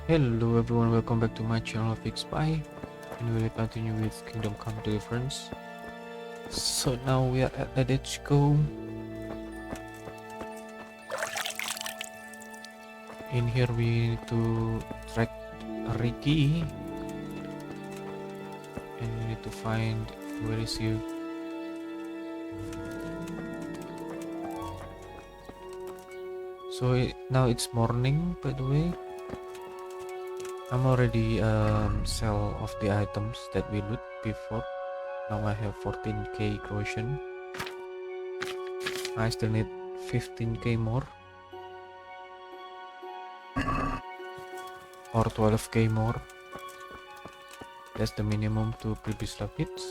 Hello everyone, welcome back to my channel Fix Spy, and we will continue with Kingdom Come Deliverance. So now we are at Let's Go. In here we need to track Reeky, and we need to find where is you. So now it's morning, by the way. I'm already sell of the items that we loot before. Now I have 14k corrosion. I still need 15k more or 12k more. That's the minimum to previous hits.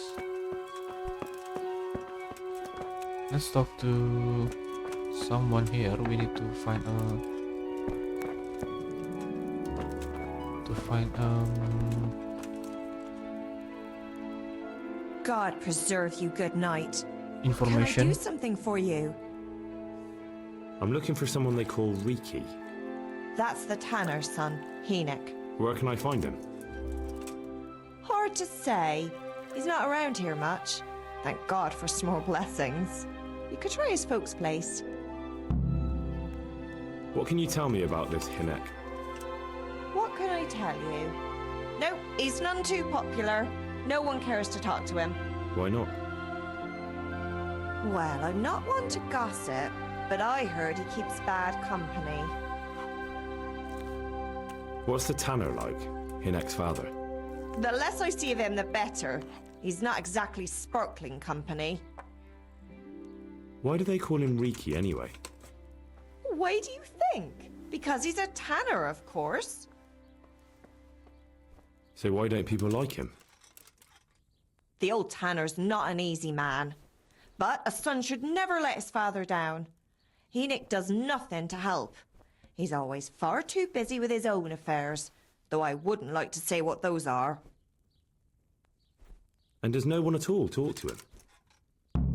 Let's talk to someone here. We need to find God preserve you, good night. information. Can I do something for you? I'm looking for someone they call Reeky. That's the tanner's son, Enoch. Where can I find him? Hard to say. He's not around here much. Thank God for small blessings. You could try his folks' place. What can you tell me about this Hinek? What can I tell you? No, he's none too popular. No one cares to talk to him. Why not? Well, I'm not one to gossip, but I heard he keeps bad company. What's the tanner like? Hinek's father. The less I see of him, the better. He's not exactly sparkling company. Why do they call him Reeky anyway? Why do you think? Because he's a tanner, of course. So why don't people like him? The old tanner's not an easy man. But a son should never let his father down. Enoch does nothing to help. He's always far too busy with his own affairs, though I wouldn't like to say what those are. And does no one at all talk to him?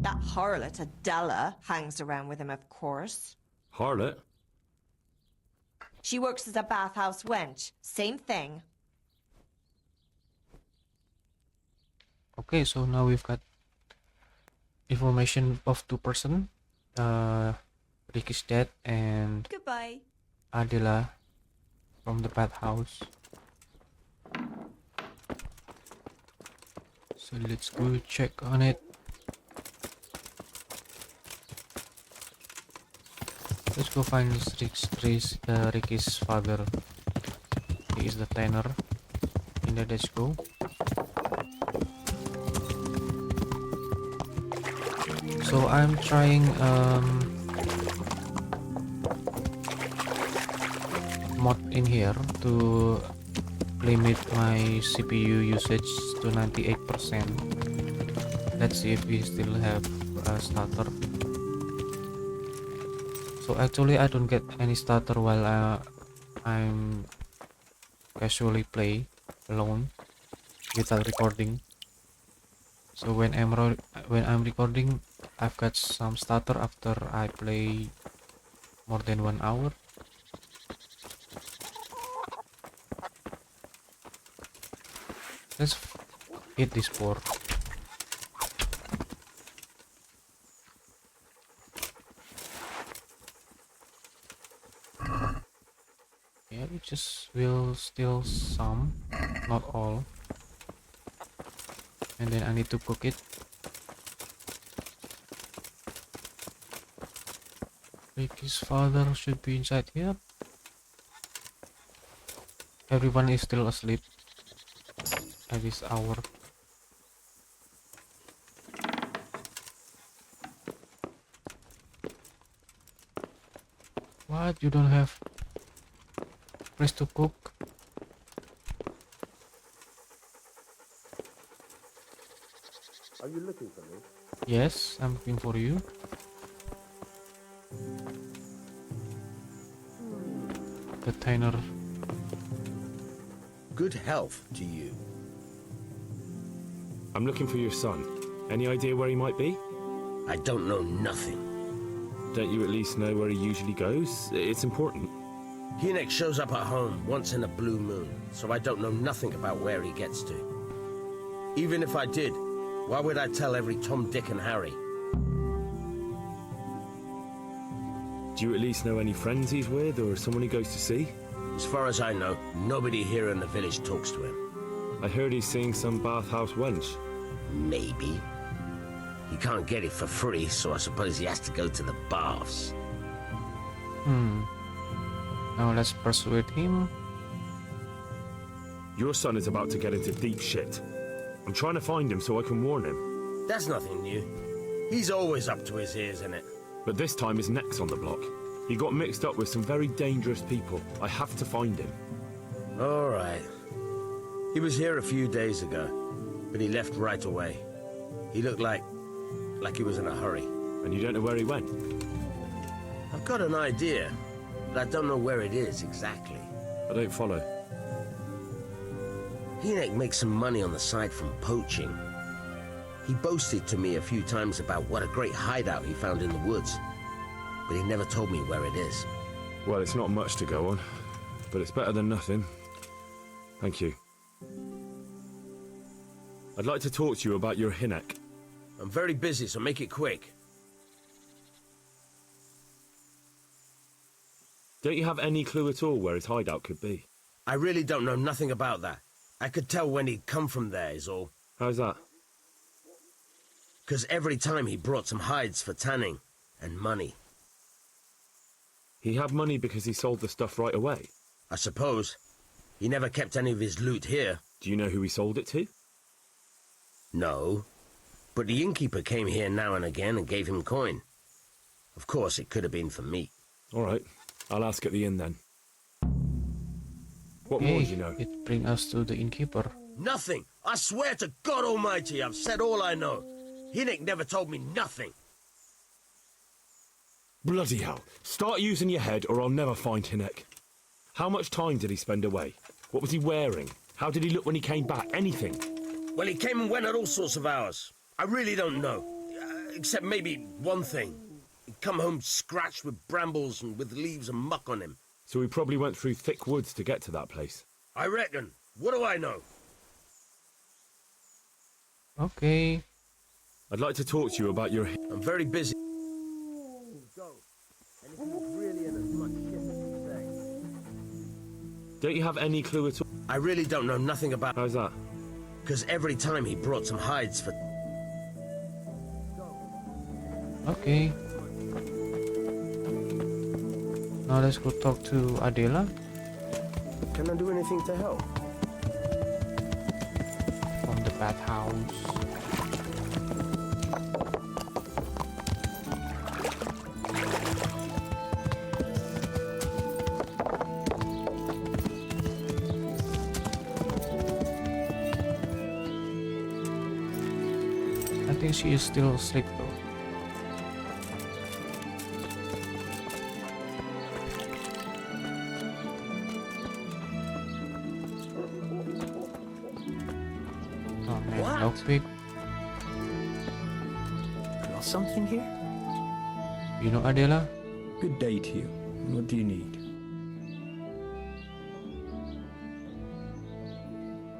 That harlot Adela hangs around with him, of course. Harlot? She works as a bathhouse wench. Same thing. Okay, so now we've got information of two person. Ricky's dead and Goodbye. Adela from the bathhouse. So let's go check on it. Let's go find Ricky's father. He is the tanner. In the let's go. So I'm trying mod in here to limit my CPU usage to 98%. Let's see if we still have a starter. So actually I don't get any starter while I'm casually play alone without recording. So when I'm recording, I've got some starter after I play more than 1 hour. Let's hit this board. Yeah, it just will steal some, not all. And then I need to cook it. Ricky's father should be inside here. Everyone is still asleep at this hour. What? You don't have place to cook? Are you looking for me? Yes, I'm looking for you. The tanner. Good health to you. I'm looking for your son. Any idea where he might be? I don't know nothing. Don't you at least know where he usually goes? It's important. Hinek shows up at home once in a blue moon, so I don't know nothing about where he gets to. Even if I did, why would I tell every Tom, Dick and Harry? Do you at least know any friends he's with, or someone he goes to see? As far as I know, nobody here in the village talks to him. I heard he's seeing some bathhouse wench. Maybe. He can't get it for free, so I suppose he has to go to the baths. Now let's persuade him. Your son is about to get into deep shit. I'm trying to find him so I can warn him. That's nothing new. He's always up to his ears in it. But this time his neck's on the block. He got mixed up with some very dangerous people. I have to find him. All right. He was here a few days ago, but he left right away. He looked like he was in a hurry. And you don't know where he went? I've got an idea, but I don't know where it is exactly. I don't follow. Hinek makes some money on the side from poaching. He boasted to me a few times about what a great hideout he found in the woods, but he never told me where it is. Well, it's not much to go on, but it's better than nothing. Thank you. I'd like to talk to you about your Hinek. I'm very busy, so make it quick. Don't you have any clue at all where his hideout could be? I really don't know nothing about that. I could tell when he'd come from there, is all. How's that? Because every time he brought some hides for tanning and money. He had money because he sold the stuff right away. I suppose. He never kept any of his loot here. Do you know who he sold it to? No. But the innkeeper came here now and again and gave him coin. Of course, it could have been for me. All right. I'll ask at the inn then. What Okay, more do you know? it brings us to the innkeeper. Nothing! I swear to God Almighty, I've said all I know. Hinek never told me nothing. Bloody hell. Start using your head or I'll never find Hinek. How much time did he spend away? What was he wearing? How did he look when he came back? Anything? Well, he came and went at all sorts of hours. I really don't know. Except maybe one thing. He'd come home scratched with brambles and with leaves and muck on him. So he probably went through thick woods to get to that place. I reckon. What do I know? Okay. I'd like to talk to you about your... I'm very busy. Go. And if he was really in as much shit as you say. Don't you have any clue at all? I really don't know nothing about... How's that? Because every time he brought some hides for... Okay. Now let's go talk to Adela Can I do anything to help? from the bathhouse. I think she is still asleep though. Oh man, What? lockpick. Got something here? You know Adela? Good day to you. What do you need?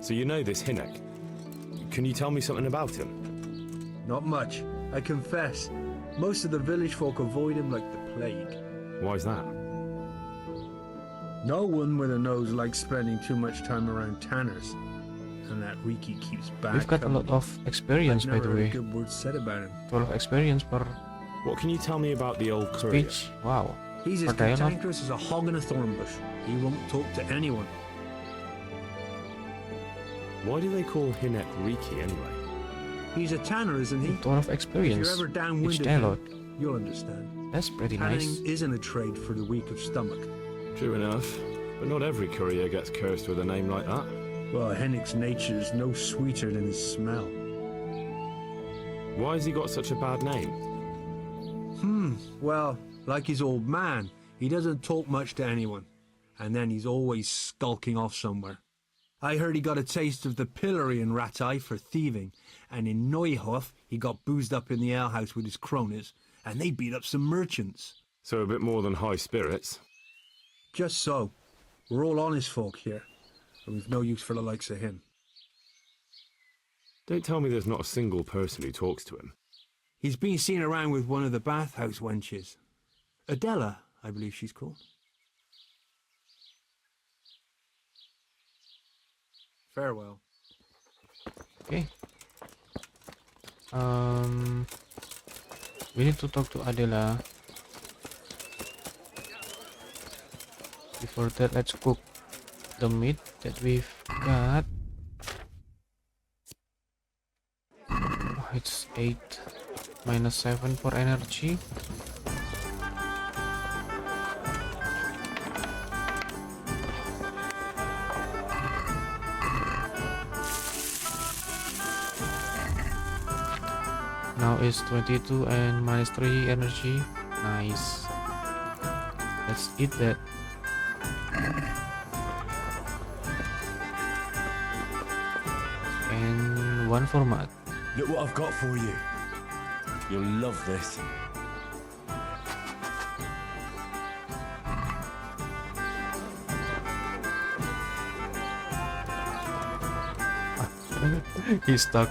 So you know this Hinek. Can you tell me something about him? Not much, I confess. Most of the village folk avoid him like the plague. Why's that? No one with a nose likes spending too much time around tanners. And that Reeky keeps bad We've got a lot company. of experience, I've by never the heard a way. good word said about him. 12 experience per What can you tell me about the old courier? speech. Wow. He's as For dialogue? cantankerous as a hog in a thorn bush. He won't talk to anyone. Why do they call Hinek Reeky anyway? He's a tanner, isn't he? 12 If experience. you're ever Each downwinded, dialogue. you'll understand. That's pretty Tanning nice. isn't a trade for the weak of stomach. True enough. But not every courier gets cursed with a name like that. Well, Hennick's nature is no sweeter than his smell. Why has he got such a bad name? Well, like his old man, he doesn't talk much to anyone. And then he's always skulking off somewhere. I heard he got a taste of the pillory in Rattay for thieving, and in Neuhof he got boozed up in the alehouse with his cronies, and they beat up some merchants. So a bit more than high spirits. Just so. We're all honest folk here, and we've no use for the likes of him. Don't tell me there's not a single person who talks to him. He's been seen around with one of the bathhouse wenches. Adela, I believe she's called. Farewell. Okay. We need to talk to Adela. Before that, let's cook the meat that we've got. Oh, it's 8 minus 7 for energy. Now it's 22 and minus 3 energy. Nice. Let's eat that. And 1 for Matt. Look what I've got for you. You'll love this. He's stuck.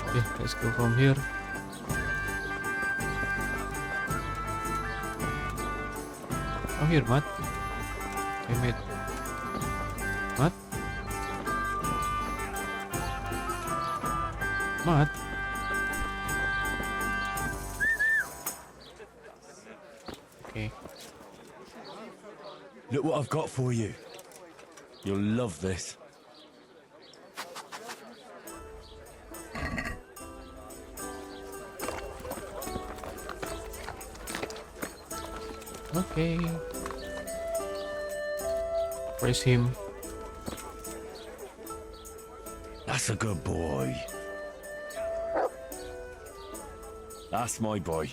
Okay, let's go from here. Come here, Matt. Okay, mate. Matt? Matt? Okay. Look what I've got for you. You'll love this. Okay. Praise him. That's a good boy. That's my boy.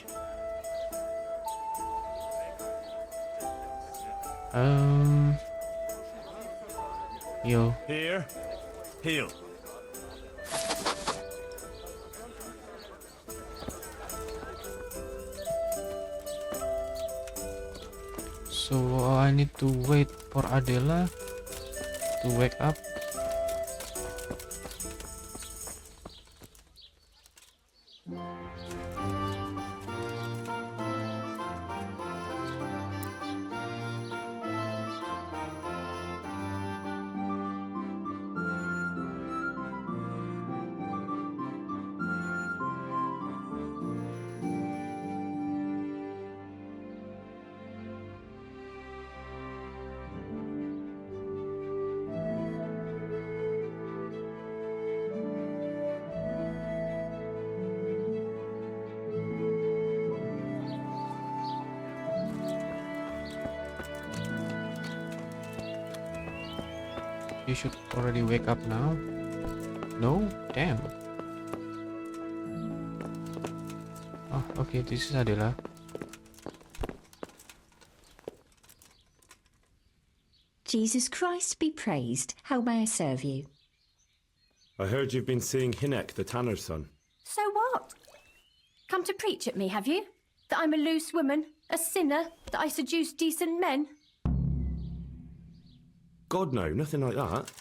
Heal. Here. Heal. So I need to wait for Adela to wake up. You should already wake up now. No? Damn. Oh, okay, this is Adela. Jesus Christ be praised. How may I serve you? I heard you've been seeing Hinek, the tanner's son. So what? Come to preach at me, have you? That I'm a loose woman, a sinner, that I seduce decent men? God, no, nothing like that.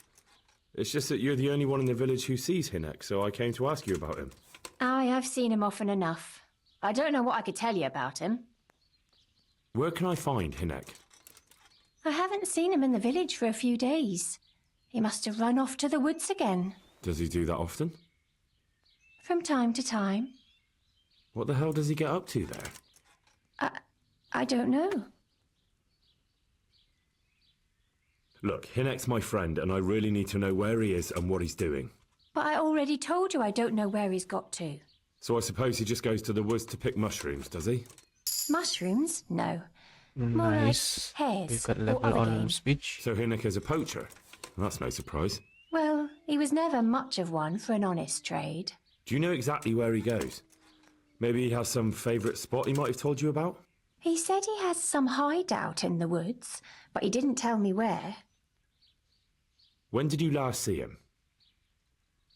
It's just that you're the only one in the village who sees Hinek, so I came to ask you about him. Aye, I've seen him often enough. I don't know what I could tell you about him. Where can I find Hinek? I haven't seen him in the village for a few days. He must have run off to the woods again. Does he do that often? From time to time. What the hell does he get up to there? I don't know. Look, Hinek's my friend, and I really need to know where he is and what he's doing. But I already told you I don't know where he's got to. So I suppose he just goes to the woods to pick mushrooms, does he? Mushrooms? No. More Nice. like hares We've got or level other on game. speech. So Hinek is a poacher? That's no surprise. Well, he was never much of one for an honest trade. Do you know exactly where he goes? Maybe he has some favourite spot he might have told you about? He said he has some hideout in the woods, but he didn't tell me where. When did you last see him?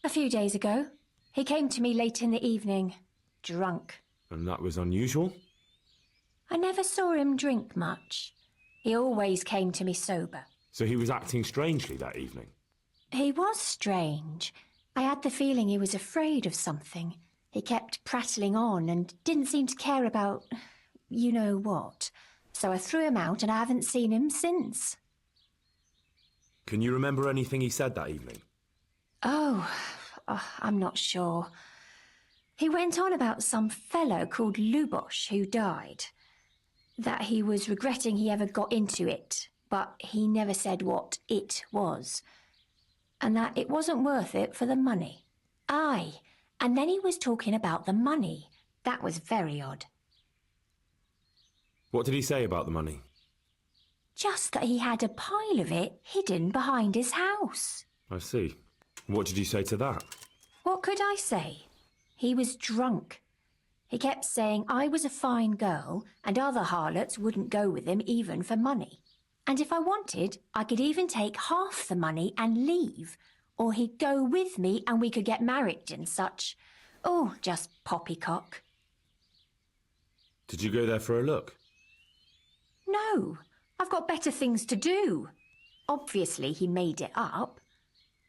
A few days ago. He came to me late in the evening, drunk. And that was unusual? I never saw him drink much. He always came to me sober. So he was acting strangely that evening? He was strange. I had the feeling he was afraid of something. He kept prattling on and didn't seem to care about you know what. So I threw him out and I haven't seen him since. Can you remember anything he said that evening? Oh, I'm not sure. He went on about some fellow called Lubosh who died. That he was regretting he ever got into it, but he never said what it was. And that it wasn't worth it for the money. Aye, and then he was talking about the money. That was very odd. What did he say about the money? Just that he had a pile of it hidden behind his house. I see. What did you say to that? What could I say? He was drunk. He kept saying I was a fine girl and other harlots wouldn't go with him even for money. And if I wanted, I could even take half the money and leave. Or he'd go with me and we could get married and such. Oh, just poppycock. Did you go there for a look? No, I've got better things to do. Obviously he made it up.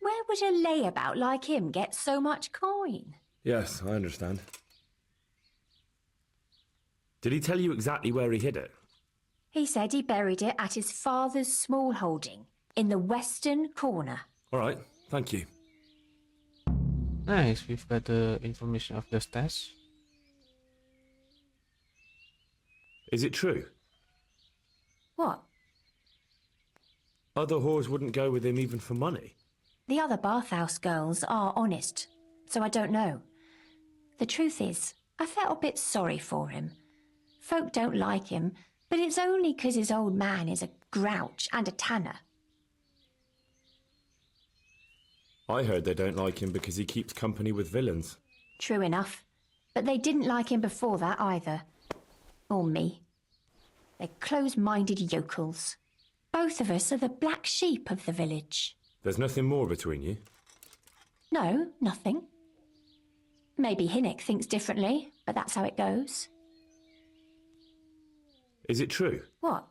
Where would a layabout like him get so much coin? Yes, I understand. Did he tell you exactly where he hid it? He said he buried it at his father's small holding, in the western corner. All right, thank you. Nice, we've got the information of the stash. Is it true? What? Other whores wouldn't go with him even for money? The other bathhouse girls are honest, so I don't know. The truth is, I felt a bit sorry for him. Folk don't like him, but it's only 'cause his old man is a grouch and a tanner. I heard they don't like him because he keeps company with villains. True enough, but they didn't like him before that either. Or me. They're close-minded yokels. Both of us are the black sheep of the village. There's nothing more between you? No, nothing. Maybe Hinnick thinks differently, but that's how it goes. Is it true? What?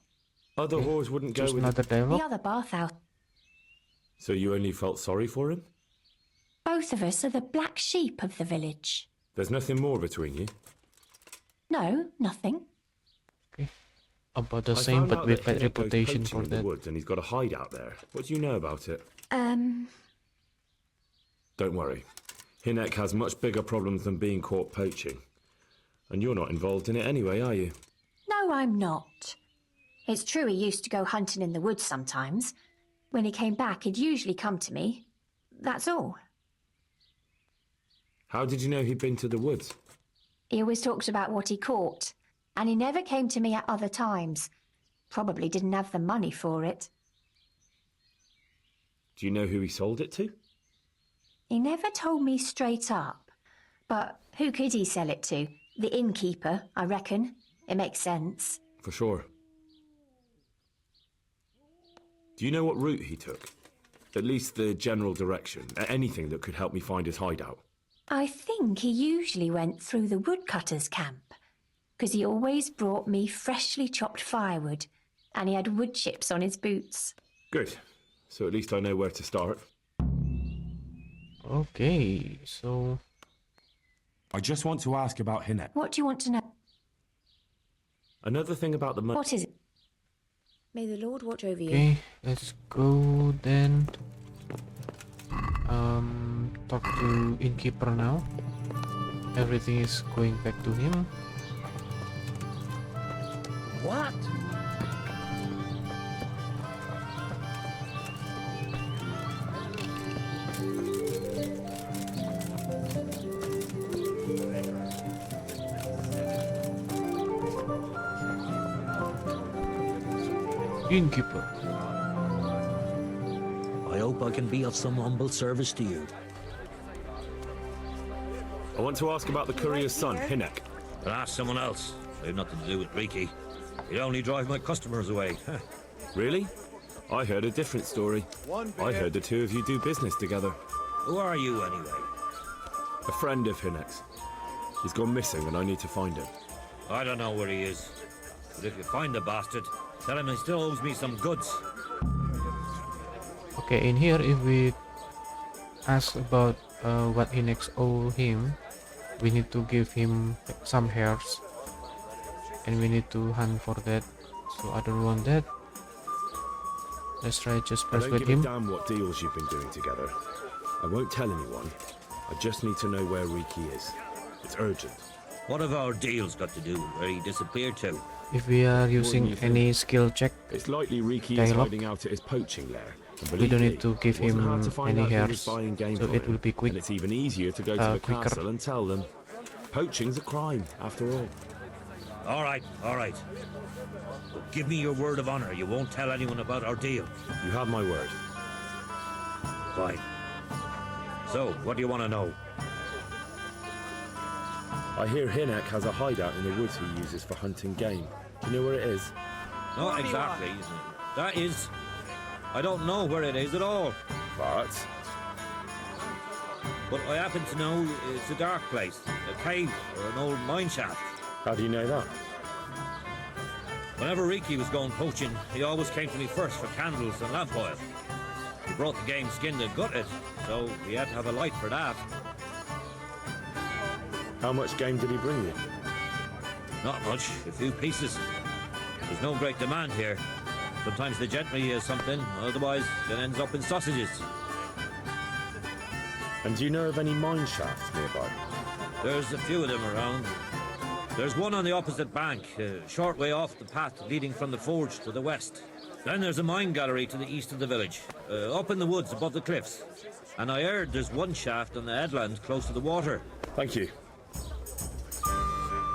Other whores wouldn't go Just with another The dialogue. other bathhouse. So you only felt sorry for him? Both of us are the black sheep of the village. There's nothing more between you? No, nothing. About the I same, found but out with that bad Hinnick goes reputation poaching for in the that. woods and he's got a hideout there. What do you know about it? Don't worry. Hinnick has much bigger problems than being caught poaching. And you're not involved in it anyway, are you? No, I'm not. It's true he used to go hunting in the woods sometimes. When he came back, he'd usually come to me. That's all. How did you know he'd been to the woods? He always talked about what he caught, and he never came to me at other times. Probably didn't have the money for it. Do you know who he sold it to? He never told me straight up. But who could he sell it to? The innkeeper, I reckon. It makes sense. For sure. Do you know what route he took? At least the general direction. Anything that could help me find his hideout. I think he usually went through the woodcutter's camp, 'cause he always brought me freshly chopped firewood, and he had wood chips on his boots. Good. So at least I know where to start. Okay, so I just want to ask about Hinnick. What do you want to know? Another thing about the money. What is it? May the Lord watch over you. okay, let's go then. Talk to innkeeper now. Everything is going back to him. What? Innkeeper. I hope I can be of some humble service to you. I want to ask about the courier's son, Hinnick. But ask someone else. I have nothing to do with Reeky. He'd only drive my customers away. Really? I heard a different story. I heard the two of you do business together. Who are you, anyway? A friend of Hinnick's. He's gone missing and I need to find him. I don't know where he is. But if you find the bastard, tell him he still owes me some goods. Okay, in here, if we ask about what he next owe him, we need to give him some hairs, and we need to hunt for that. So I don't want that. Let's try just I don't persuade give a him. damn what deals you've been doing together. I won't tell anyone. I just need to know where Reeky is. It's urgent. What have our deals got to do with where he disappeared to? If we are using you any skill check, It's likely Reeky is Dialogue. hiding out at his poaching lair. And we believe don't me, need to give it wasn't him hard to find any out who was hairs, buying game so for it him. will be quick. And it's even easier to go to the quicker. castle and tell them. Poaching's a crime, after all. All right, all right. But give me your word of honor you won't tell anyone about our deal. You have my word. Fine. So, what do you want to know? I hear Hinek has a hideout in the woods he uses for hunting game. Do you know where it is? Not exactly. That is... I don't know where it is at all. But But I happen to know it's a dark place. A cave or an old mine shaft. how do you know that? Whenever Reeky was going poaching, he always came to me first for candles and lamp oil. He brought the game skinned and gutted, so we had to have a light for that. How much game did he bring you? Not much, a few pieces. There's no great demand here. Sometimes the gentry is something, otherwise it ends up in sausages. And do you know of any mine shafts nearby? There's a few of them around. There's one on the opposite bank, a short way off the path leading from the forge to the west. Then there's a mine gallery to the east of the village, up in the woods above the cliffs. And I heard there's one shaft on the headland close to the water. Thank you.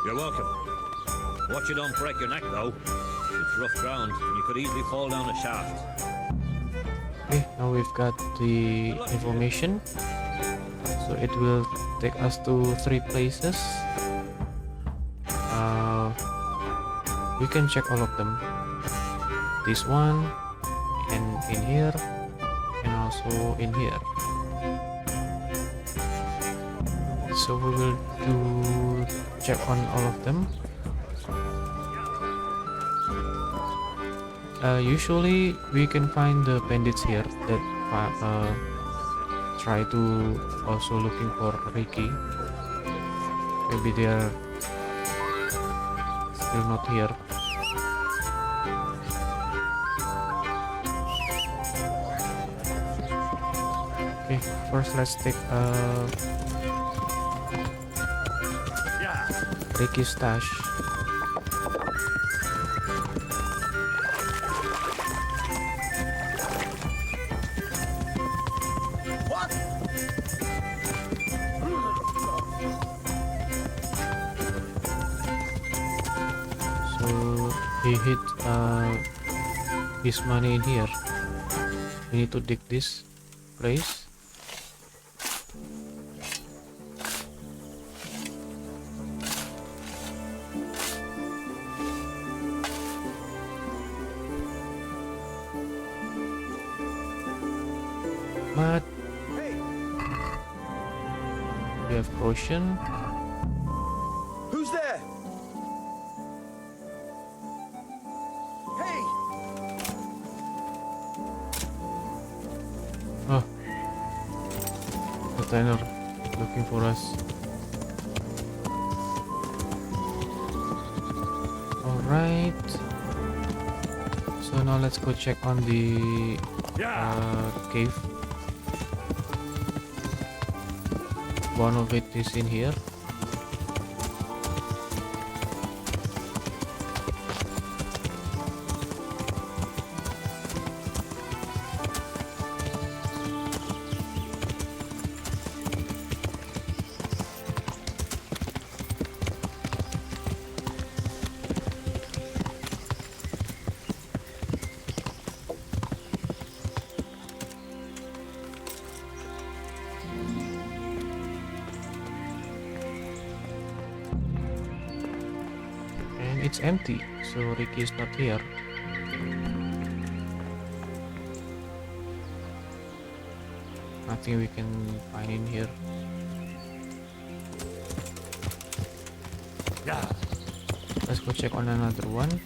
You're welcome. Watch you don't break your neck, though. It's rough ground, and you could easily fall down a shaft. Okay, now we've got the information. So it will take us to 3 places. We can check all of them. This one, and in here, and also in here. So we will do check on all of them. Usually we can find the bandits here that try to also looking for Reeky. Maybe they are still not here. Okay, first let's take Reeky's stash. So he hid his money in here. We need to dig this place. But we have potion. Who's there? Hey! Oh, the diner looking for us. Alright. So now let's go check on the cave. One of it is in here. And it's empty, so Reeky is not here. Nothing we can find in here. Let's go check on another one.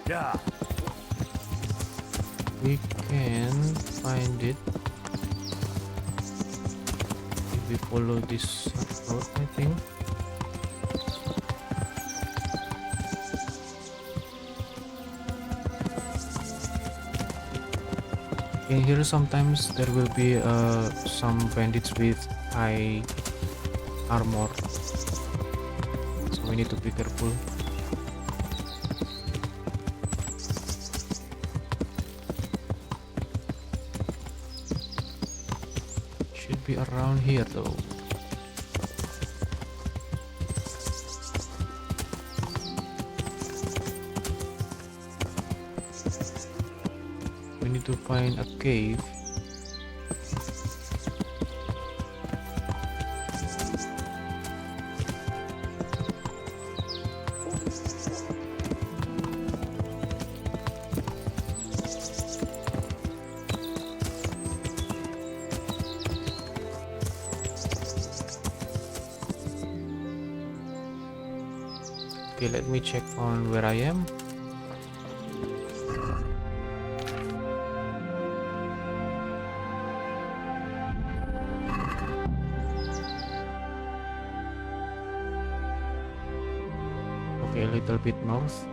Yeah. We can find it if we follow this road, I think. In here sometimes there will be some bandits with high armor, so we need to be careful. Should be around here though. We need to find a cave. Okay, let me check on where I am. Okay, a little bit north.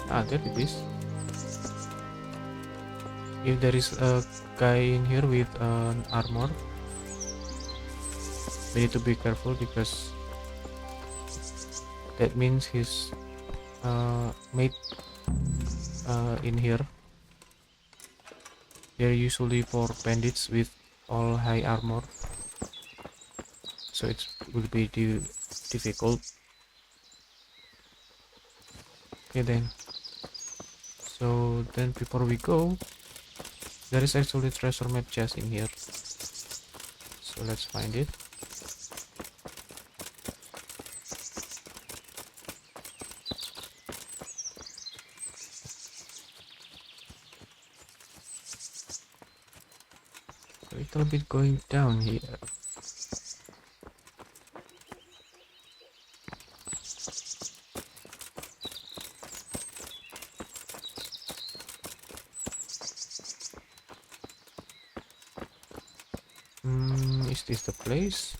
Ah, there it is. If there is a guy in here with an armor, we need to be careful because that means his mate in here. They're usually for bandits with all high armor, so it will be difficult. Okay then. So then before we go, there is actually treasure map chest in here, so let's find it. A little bit going down here. Is this the place?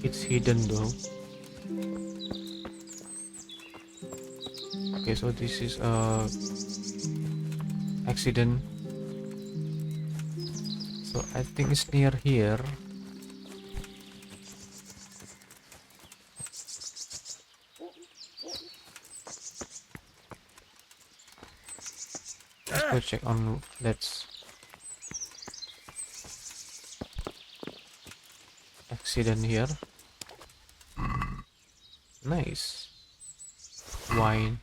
It's hidden though. Okay, so this is a accident. So I think it's near here. Let's go check on. Let's accident here. Nice wine.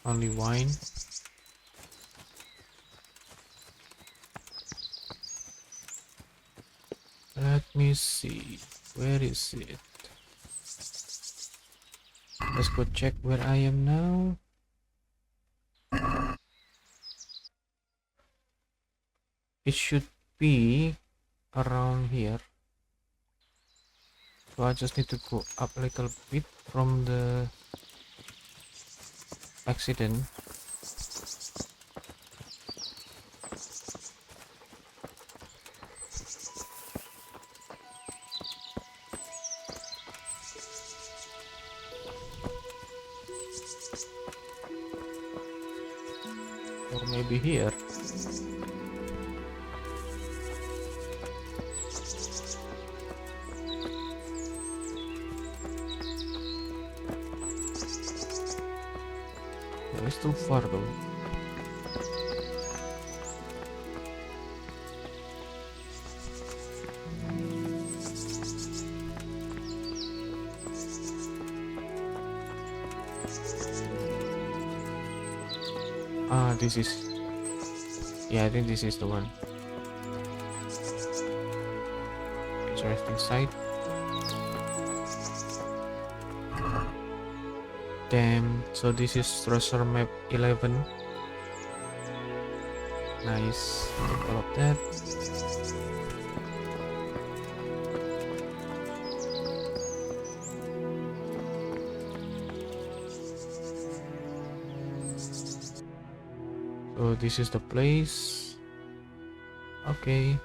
Only wine. Let me see. Where is it? Let's go check where I am now. It should be around here. So I just need to go up a little bit from the accident. Or maybe here. Yeah, it's too far though. Ah, this is... Yeah, I think this is the one. Interesting site. Damn, so this is treasure map 11. Nice, take all of that. So this is the place. Okay.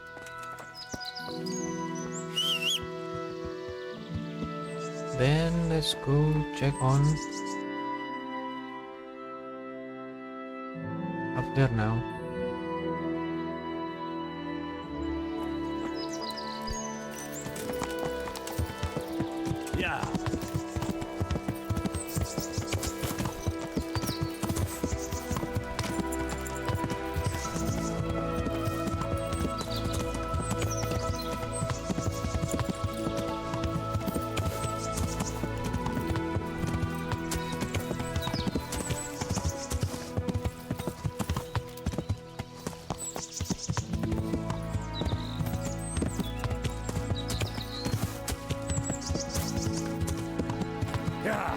Then let's go check on up there now. Yeah. Yeah.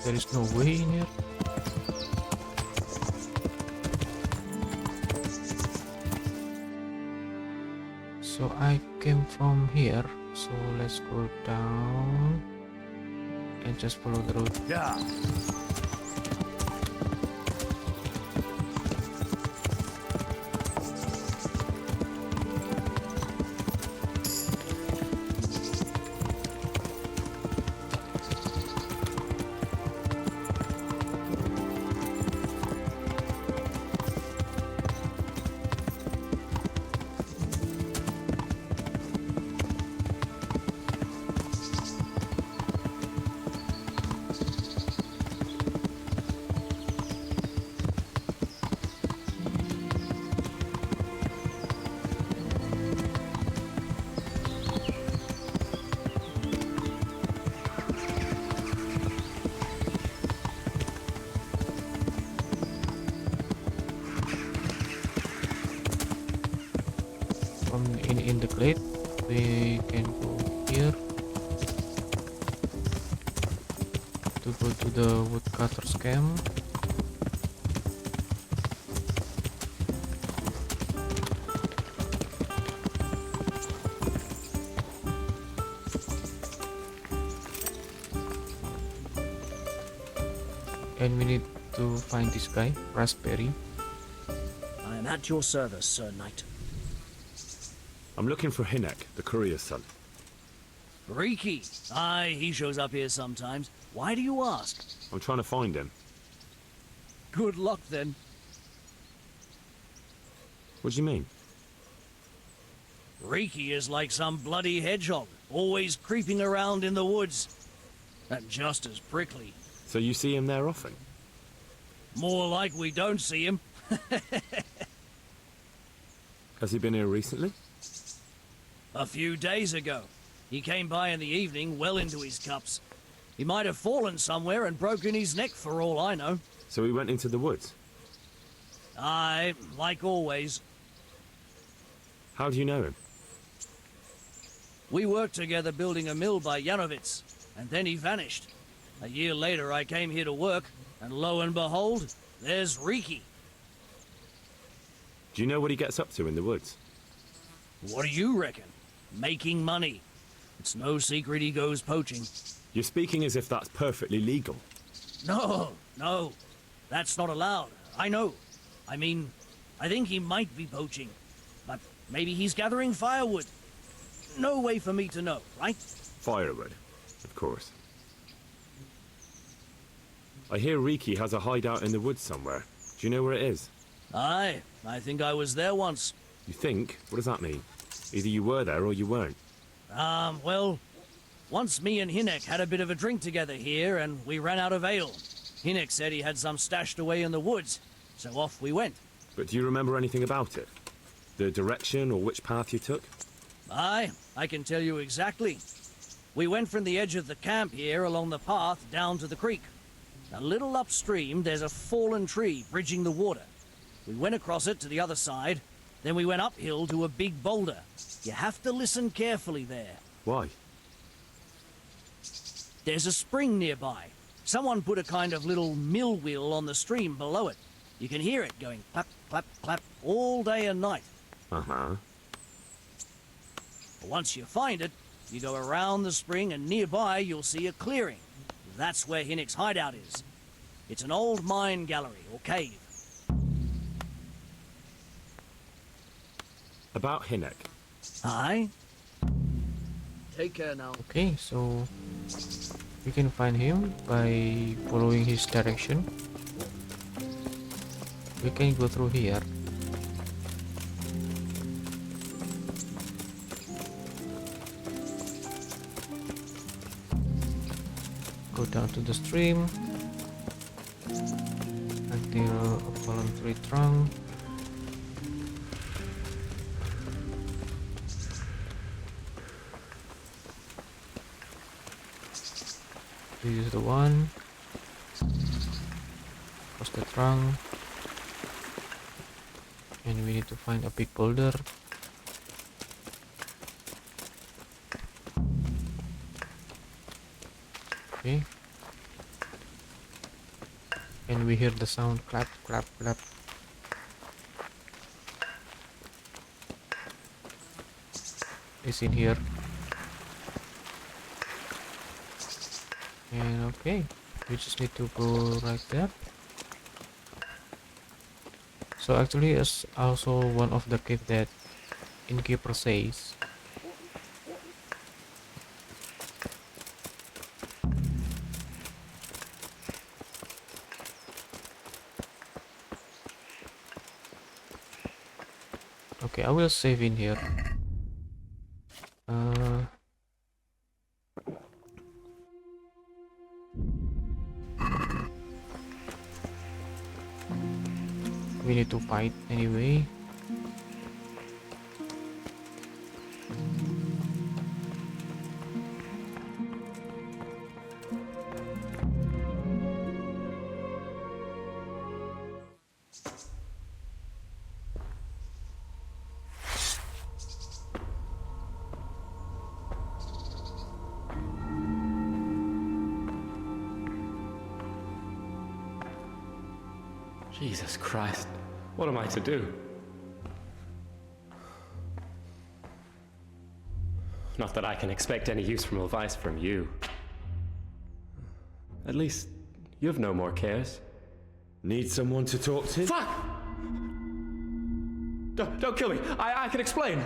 There is no way in here. So I came from here. So let's go down and just follow the road. Yeah. State. We can go here to go to the woodcutter's camp. And we need to find this guy, Raspberry. I am at your service, Sir Knight. I'm looking for Hinek, the courier's son. Reeky. Aye, he shows up here sometimes. Why do you ask? I'm trying to find him. Good luck, then. What do you mean? Reeky is like some bloody hedgehog, always creeping around in the woods. And just as prickly. So you see him there often? More like we don't see him. Has he been here recently? A few days ago. He came by in the evening, well into his cups. He might have fallen somewhere and broken his neck for all I know. So he went into the woods? Aye, like always. How do you know him? We worked together building a mill by Yanovitz, and then he vanished. A year later I came here to work, and lo and behold, there's Reeky. Do you know what he gets up to in the woods? What do you reckon? Making money. It's no secret he goes poaching. You're speaking as if that's perfectly legal. No. That's not allowed. I know. I mean, I think he might be poaching. But maybe he's gathering firewood. No way for me to know, right? Firewood, of course. I hear Reeky has a hideout in the woods somewhere. Do you know where it is? Aye, I think I was there once. You think? What does that mean? Either you were there or you weren't. Well, once me and Hinek had a bit of a drink together here, and we ran out of ale. Hinek said he had some stashed away in the woods, so off we went. But do you remember anything about it? The direction or which path you took? Aye, I can tell you exactly. We went from the edge of the camp here along the path down to the creek. A little upstream, there's a fallen tree bridging the water. We went across it to the other side, then we went uphill to a big boulder. You have to listen carefully there. Why? There's a spring nearby. Someone put a kind of little mill wheel on the stream below it. You can hear it going clap, clap, clap all day and night. Uh-huh. Once you find it, you go around the spring and nearby you'll see a clearing. That's where Hinek's hideout is. It's an old mine gallery or cave. About Hinek. Aye? Take care now. Okay, so we can find him by following his direction. We can go through here. Go down to the stream until a fallen tree trunk. This is the one. Cross the trunk. And we need to find a big boulder. Okay. And we hear the sound clap, clap, clap. It's in here. And okay, we just need to go right there. So actually it's also one of the cave that innkeeper says. Okay, I will save in here. We need to fight anyway. Jesus Christ. What am I to do? Not that I can expect any useful advice from you. At least, you have no more cares. Need someone to talk to? Fuck! Don't kill me. I can explain.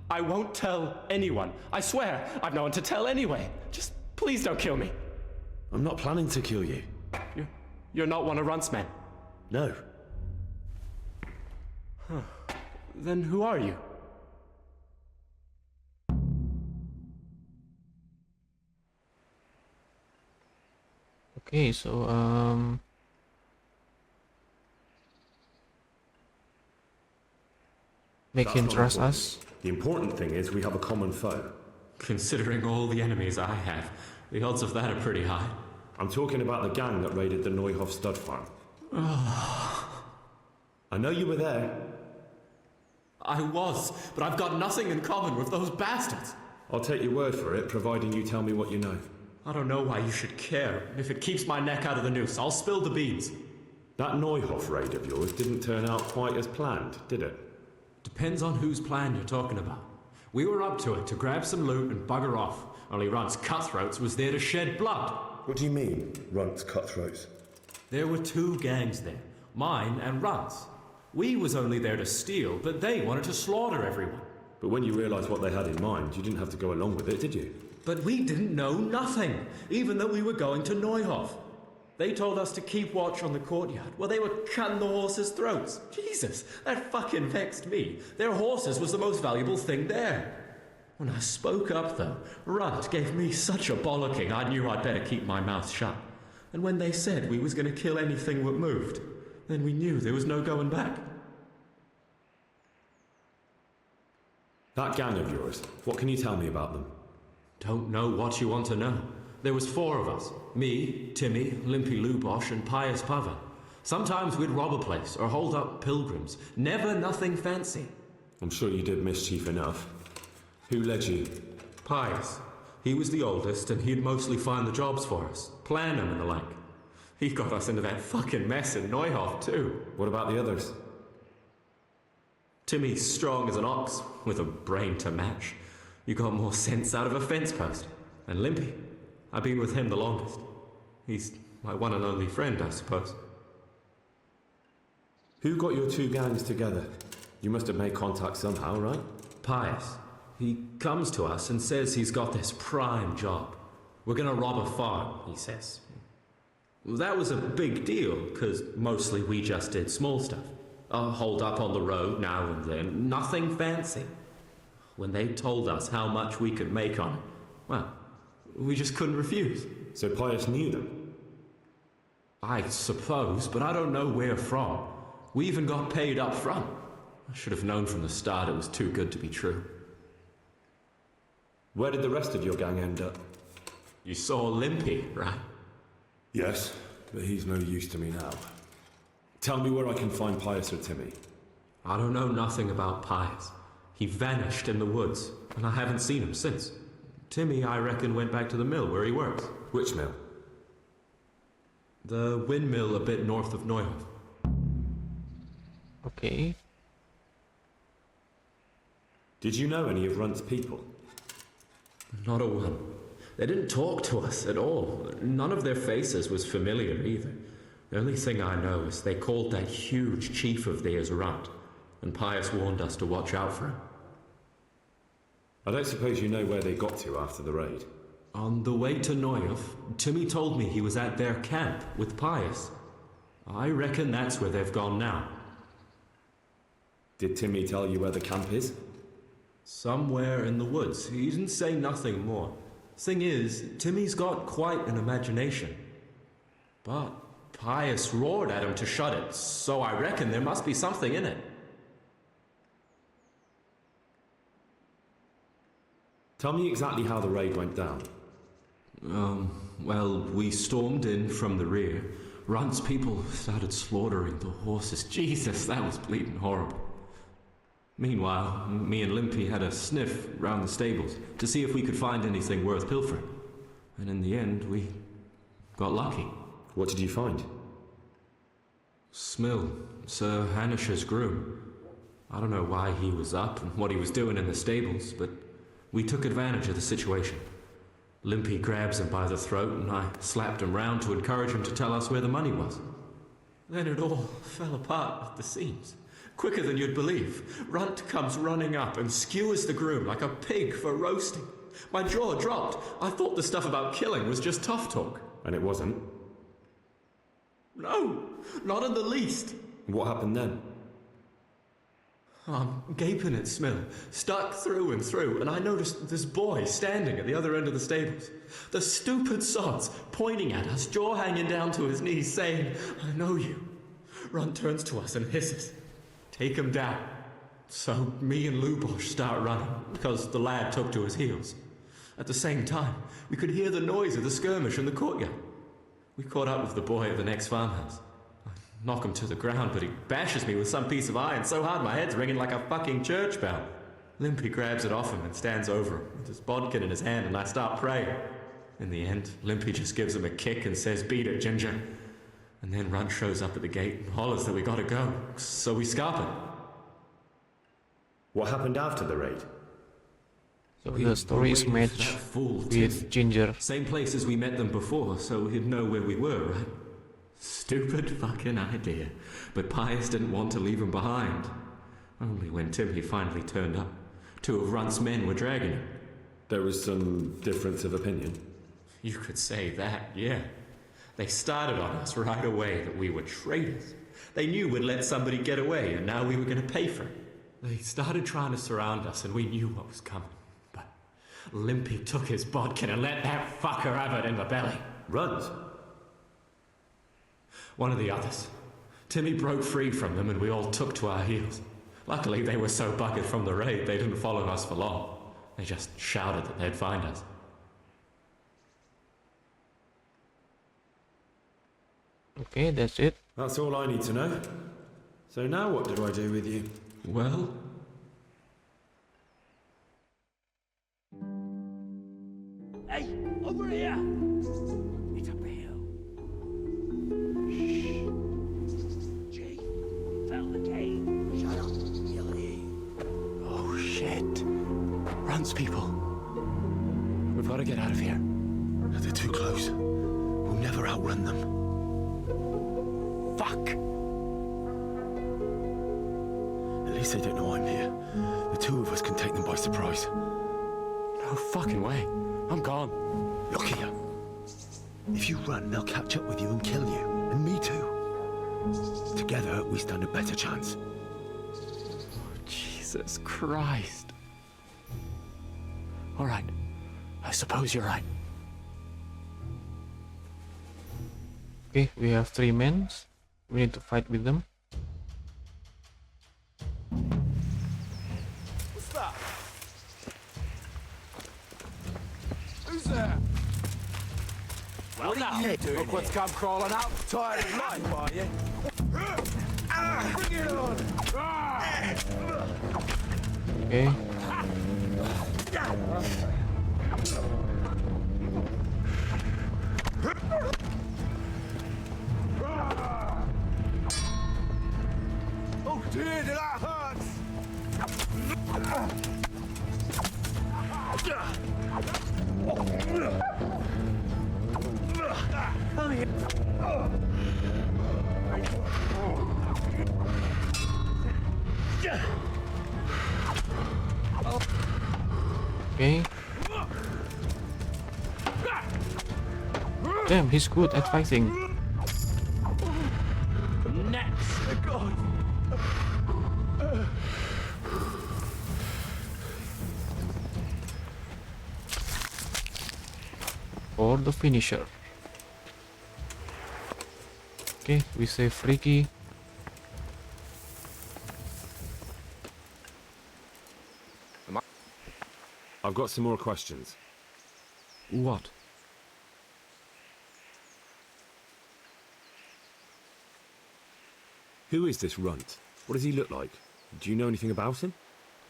I won't tell anyone. I swear, I've no one to tell anyway. Just please don't kill me. I'm not planning to kill you. You're not one of Runt's men? No. Huh. Then who are you? Okay, so make him trust us. The important thing is we have a common foe. Considering all the enemies I have, the odds of that are pretty high. I'm talking about the gang that raided the Neuhof stud farm. I know you were there. I was, but I've got nothing in common with those bastards. I'll take your word for it, providing you tell me what you know. I don't know why you should care. If it keeps my neck out of the noose, I'll spill the beans. That Neuhof raid of yours didn't turn out quite as planned, did it? Depends on whose plan you're talking about. We were up to it to grab some loot and bugger off. Only Runt's cutthroats was there to shed blood. What do you mean, Runt's cutthroats? There were two gangs there, mine and Runt's. We was only there to steal, but they wanted to slaughter everyone. But when you realised what they had in mind, you didn't have to go along with it, did you? But we didn't know nothing, even though we were going to Neuhof. They told us to keep watch on the courtyard while they were cutting the horses' throats. Jesus, that fucking vexed me. Their horses was the most valuable thing there. When I spoke up, though, Runt gave me such a bollocking I knew I'd better keep my mouth shut. And when they said we was going to kill anything that moved, then we knew there was no going back. That gang of yours, what can you tell me about them? Don't know what you want to know. There was 4 of us. Me, Timmy, Limpy Lubosh, and Pius Pavan. Sometimes we'd rob a place or hold up pilgrims. Never nothing fancy. I'm sure you did mischief enough. Who led you? Pius. He was the oldest, and he'd mostly find the jobs for us. Plan them and the like. He got us into that fucking mess in Neuhof, too. What about the others? Timmy's strong as an ox, with a brain to match. You got more sense out of a fence post. And Limpy. I've been with him the longest. He's my one and only friend, I suppose. Who got your 2 gangs together? You must have made contact somehow, right? Pius. He comes to us and says he's got this prime job. We're gonna rob a farm, he says. That was a big deal, because mostly we just did small stuff. Hold up on the road now and then, nothing fancy. When they told us how much we could make on it, well, we just couldn't refuse. So Pius knew them? I suppose, but I don't know where from. We even got paid up front. I should have known from the start it was too good to be true. Where did the rest of your gang end up? You saw Limpy, right? Yes, but he's no use to me now. Tell me where I can find Pius or Timmy. I don't know nothing about Pius. He vanished in the woods, and I haven't seen him since. Timmy, I reckon, went back to the mill where he works. Which mill? The windmill a bit north of Neuhof. Okay. Did you know any of Runt's people? Not a one. They didn't talk to us at all. None of their faces was familiar either. The only thing I know is they called that huge chief of theirs Runt, and Pius warned us to watch out for him. I don't suppose you know where they got to after the raid? On the way to Neuhof, Timmy told me he was at their camp with Pius. I reckon that's where they've gone now. Did Timmy tell you where the camp is? Somewhere in the woods. He didn't say nothing more. Thing is, Timmy's got quite an imagination. But Pius roared at him to shut it, so I reckon there must be something in it. Tell me exactly how the raid went down. Well, we stormed in from the rear. Runt's people started slaughtering the horses. Jesus, that was bleeding horrible. Meanwhile, me and Limpy had a sniff round the stables to see if we could find anything worth pilfering. And in the end, we got lucky. What did you find? Smill, Sir Hanish's groom. I don't know why he was up and what he was doing in the stables, but we took advantage of the situation. Limpy grabs him by the throat and I slapped him round to encourage him to tell us where the money was. Then it all fell apart at the seams. Quicker than you'd believe. Runt comes running up and skewers the groom like a pig for roasting. My jaw dropped. I thought the stuff about killing was just tough talk. And it wasn't? No, not in the least. What happened then? I'm gaping at Smill, stuck through and through, and I noticed this boy standing at the other end of the stables. The stupid sod's pointing at us, jaw hanging down to his knees, saying, "I know you." Runt turns to us and hisses, "Take him down." So me and Lubosh start running, because the lad took to his heels. At the same time, we could hear the noise of the skirmish in the courtyard. We caught up with the boy at the next farmhouse. I knock him to the ground, but he bashes me with some piece of iron so hard my head's ringing like a fucking church bell. Limpy grabs it off him and stands over him with his bodkin in his hand, and I start praying. In the end, Limpy just gives him a kick and says, "Beat it, Ginger." And then Runt shows up at the gate and hollers that we gotta go, so we scarp it. What happened after the raid? So the story is matched with Ginger. Same place as we met them before, so he'd know where we were, right? Stupid fucking idea. But Pius didn't want to leave him behind. Only when Timmy finally turned up, 2 of Runt's men were dragging him. There was some difference of opinion? You could say that, yeah. They started on us right away that we were traitors. They knew we'd let somebody get away, and now we were going to pay for it. They started trying to surround us, and we knew what was coming. But Limpy took his bodkin and let that fucker have it in the belly. Runt? One of the others. Timmy broke free from them, and we all took to our heels. Luckily, they were so buggered from the raid, they didn't follow us for long. They just shouted that they'd find us. Okay, that's it. That's all I need to know. So now what do I do with you? Well... Hey, over here! It's up the hill. Shh. Jay, found the cave. Shut up, Billy. Oh, shit. Runs, people. We've got to get out of here. They're too close. We'll never outrun them. Fuck! At least they don't know I'm here. The 2 of us can take them by surprise. No fucking way. I'm gone. Look here. If you run, they'll catch up with you and kill you. And me too. Together, we stand a better chance. Jesus Christ. All right. I suppose you're right. Okay, we have 3 men. We need to fight with them. What's that? Who's there? Well, what are you doing? Look what's come crawling out. Tired of life, are you? Bring it on! Okay. Oh dear, that hurts! Come here. Okay. Damn, he's good at fighting. Next! God. For the finisher. Okay, we save Reeky. I've got some more questions. What? Who is this Runt? What does he look like? Do you know anything about him?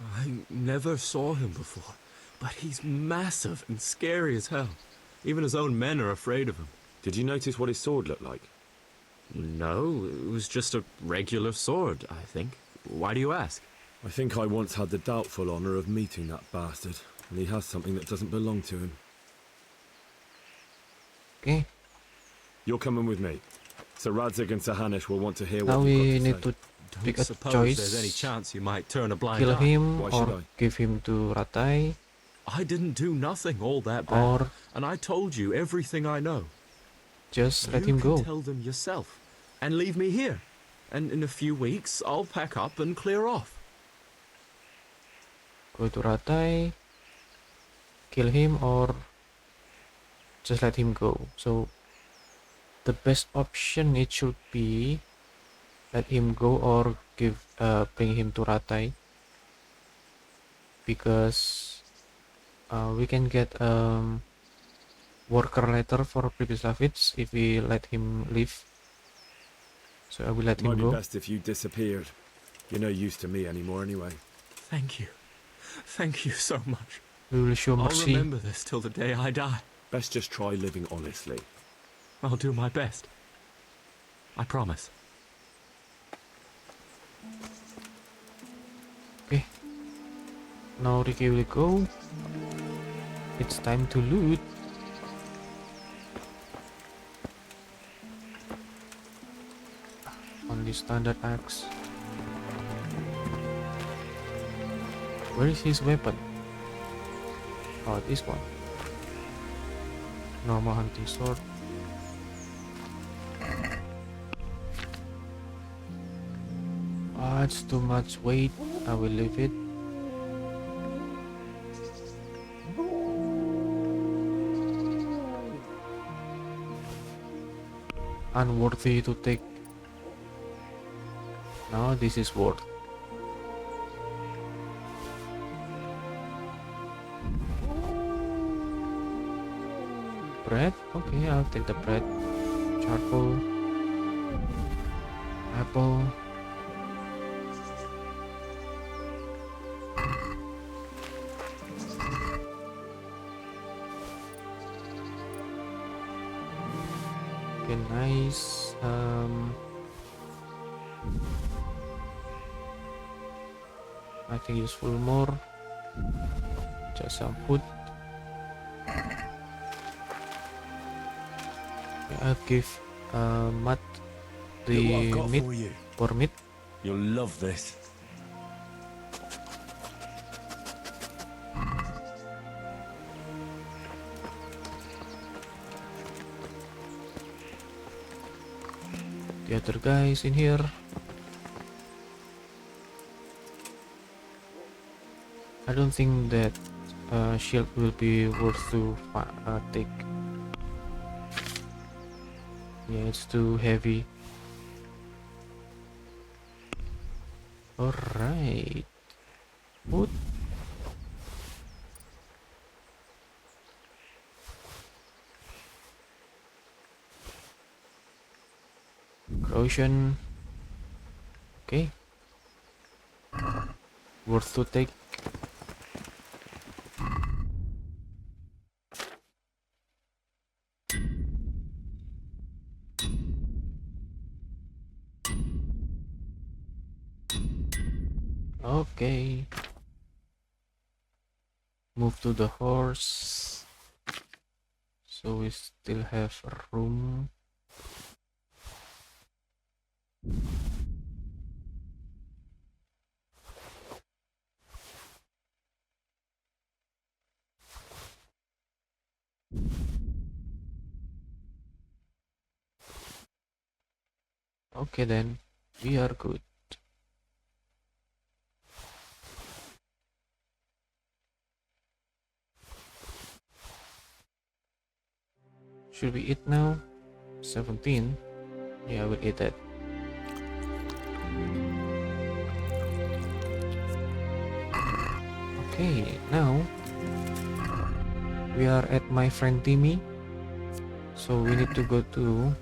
I never saw him before, but he's massive and scary as hell. Even his own men are afraid of him. Did you notice what his sword looked like? No, it was just a regular sword, I think. Why do you ask? I think I once had the doubtful honour of meeting that bastard, and he has something that doesn't belong to him. Okay, You're coming with me. Sir Radzig and Sir Hanush will want to hear now what we you've got need to to Don't pick a suppose choice. there's any chance you might turn a blind Kill eye. him Why should or I? give him to Ratai, I didn't do nothing all that bad, or and I told you everything I know. just let you him can go. tell them yourself, and leave me here. And in a few weeks, I'll pack up and clear off. Go to Ratai, kill him, or just let him go. So the best option it should be let him go or bring him to Ratai, because we can get worker letter for Pribislavic if we let him leave. So I will let It might him be go. best if you disappeared. You're no use to me anymore anyway. Thank you. Thank you so much. We will show I'll mercy. remember this till the day I die. Best just try living honestly. I'll do my best. I promise. Okay. Now Reeky will go. It's time to loot. Only standard axe. Where is his weapon? Oh, this one. Normal hunting sword. Oh, it's too much weight. I will leave it. Unworthy to take. Now this is worth. Bread? Okay, I'll take the bread. Charcoal. Apple. Okay, nice. Nothing useful more. Just some food. Okay, I'll give Matt the meat for meat. You'll love this. The other guys in here. I don't think that shield will be worth to take. Yeah, it's too heavy. Alright. Food. Corrosion. Okay. Worth to take. Okay. Move to the horse. So we still have room. Okay then, we are good. Should we eat now? 17. Yeah, I will eat that. Okay, now we are at my friend Timmy. So we need to go to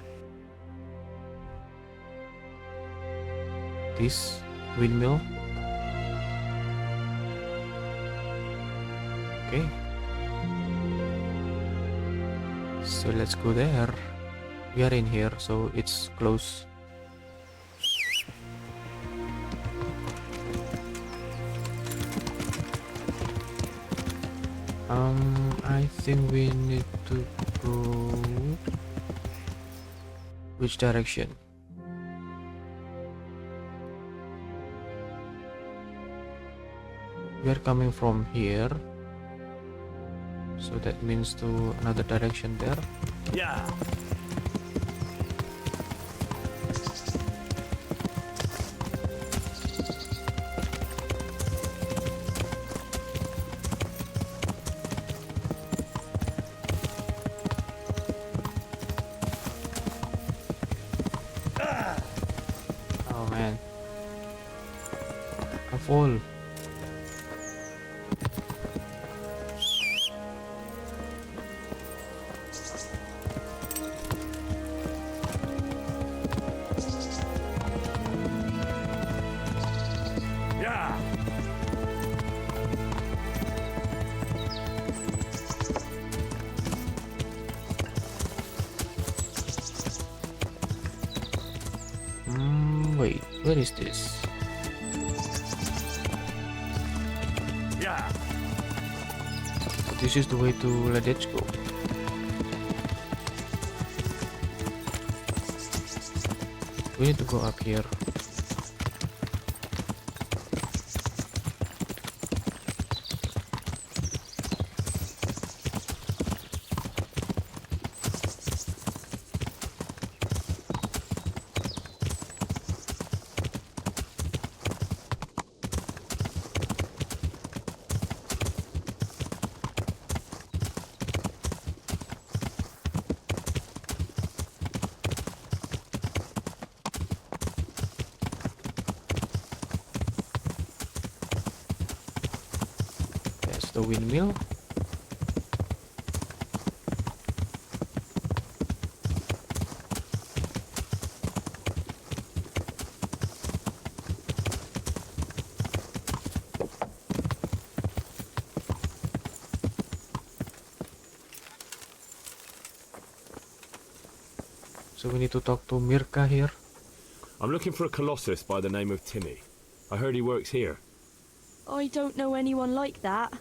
this windmill. Okay. So let's go there. We are in here, so it's close. I think we need to go... Which direction? We are coming from here, so that means to another direction there. Yeah. Oh man, I fall. Yeah. Wait, where is this? Yeah. This is the way to let it go. We need to go up here. That's the windmill. So we need to talk to Mirka here. I'm looking for a colossus by the name of Timmy. I heard he works here. I don't know anyone like that.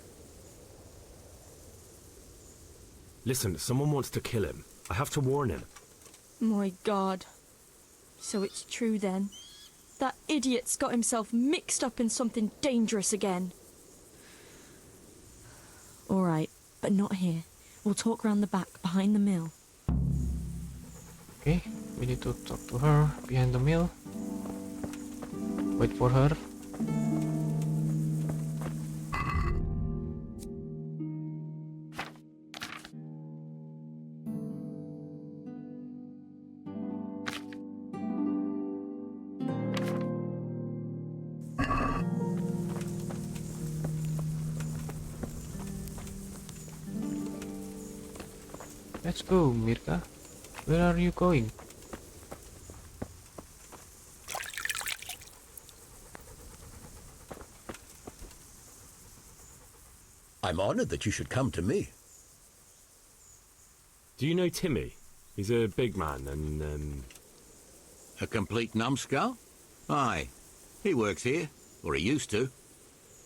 Listen, someone wants to kill him. I have to warn him. My God. So it's true then. That idiot's got himself mixed up in something dangerous again. All right, but not here. We'll talk round the back, behind the mill. Okay, we need to talk to her behind the mill. Wait for her. Let's go, Mirka. Where are you going? I'm honored that you should come to me. Do you know Timmy? He's a big man and, A complete numbskull? Aye. He works here. Or he used to.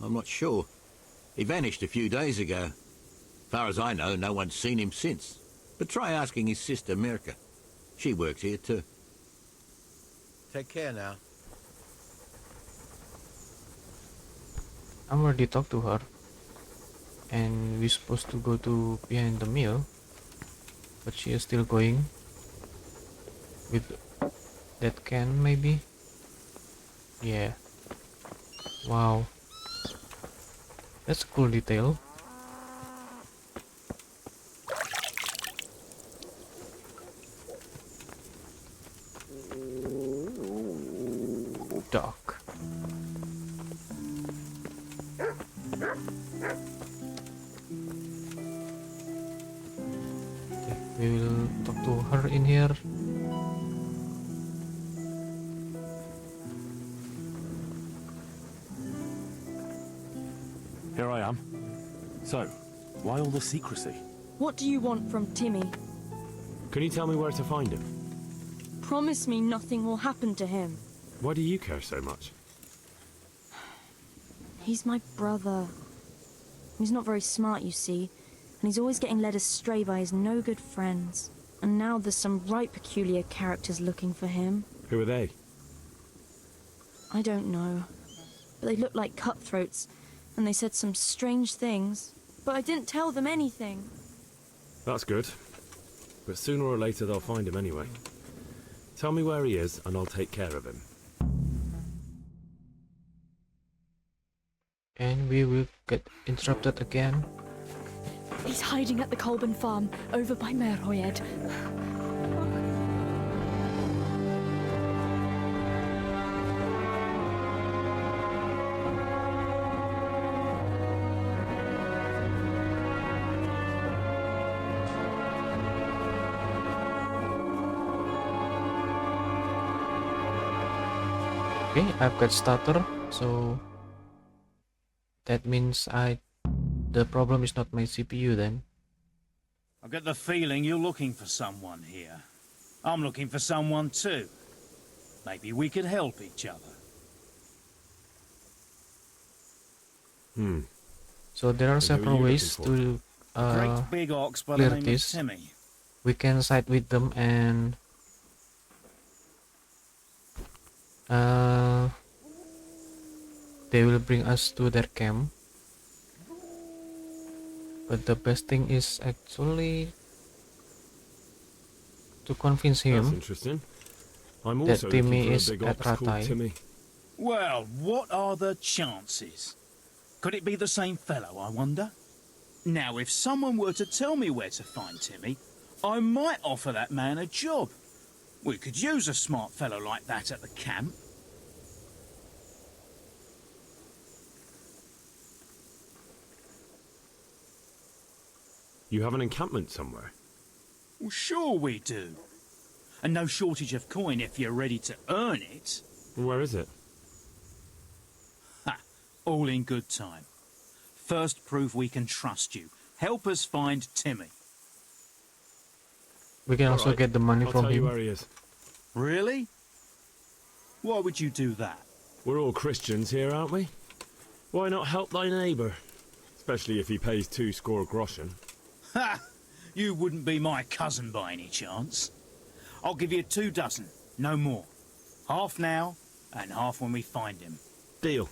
I'm not sure. He vanished a few days ago. Far as I know, no one's seen him since. But try asking his sister, Mirka. She works here too. Take care now. I'm already talked to her. And we're supposed to go to behind the mill. But she is still going. With that can, maybe? Yeah. Wow. That's a cool detail. Duck. Okay, we will talk to her in here. here I am. So, why all the secrecy? What do you want from Timmy? Can you tell me where to find him? promise me nothing will happen to him. Why do you care so much? He's my brother. He's not very smart, you see, and he's always getting led astray by his no-good friends. And now there's some right peculiar characters looking for him. Who are they? I don't know, but they looked like cutthroats, and they said some strange things, but I didn't tell them anything. That's good. But sooner or later they'll find him anyway. Tell me where he is and I'll take care of him. And we will get interrupted again. He's hiding at the Colburn farm, over by Merhoyed. Okay, I've got stutter, so that means the problem is not my CPU then. I get the feeling you're looking for someone here. I'm looking for someone too. Maybe we could help each other. So there are So who are several you ways to Great big ox by the clear name of this. Timmy. We can side with them and they will bring us to their camp. But the best thing is actually to convince That's him interesting. I'm that also Timmy looking is for a big at ox called Ratai. Timmy. Well, what are the chances? Could it be the same fellow, I wonder? Now, if someone were to tell me where to find Timmy, I might offer that man a job. We could use a smart fellow like that at the camp. You have an encampment somewhere? Well, sure we do. And no shortage of coin if you're ready to earn it. Where is it? Ha! All in good time. First proof we can trust you. Help us find Timmy. We can also Alright, get the money I'll from tell you him. where he is. Really? Why would you do that? We're all Christians here, aren't we? Why not help thy neighbour? Especially if he pays 2 groschen. Ha! You wouldn't be my cousin by any chance. I'll give you 2 dozen, no more. Half now, and half when we find him. Deal.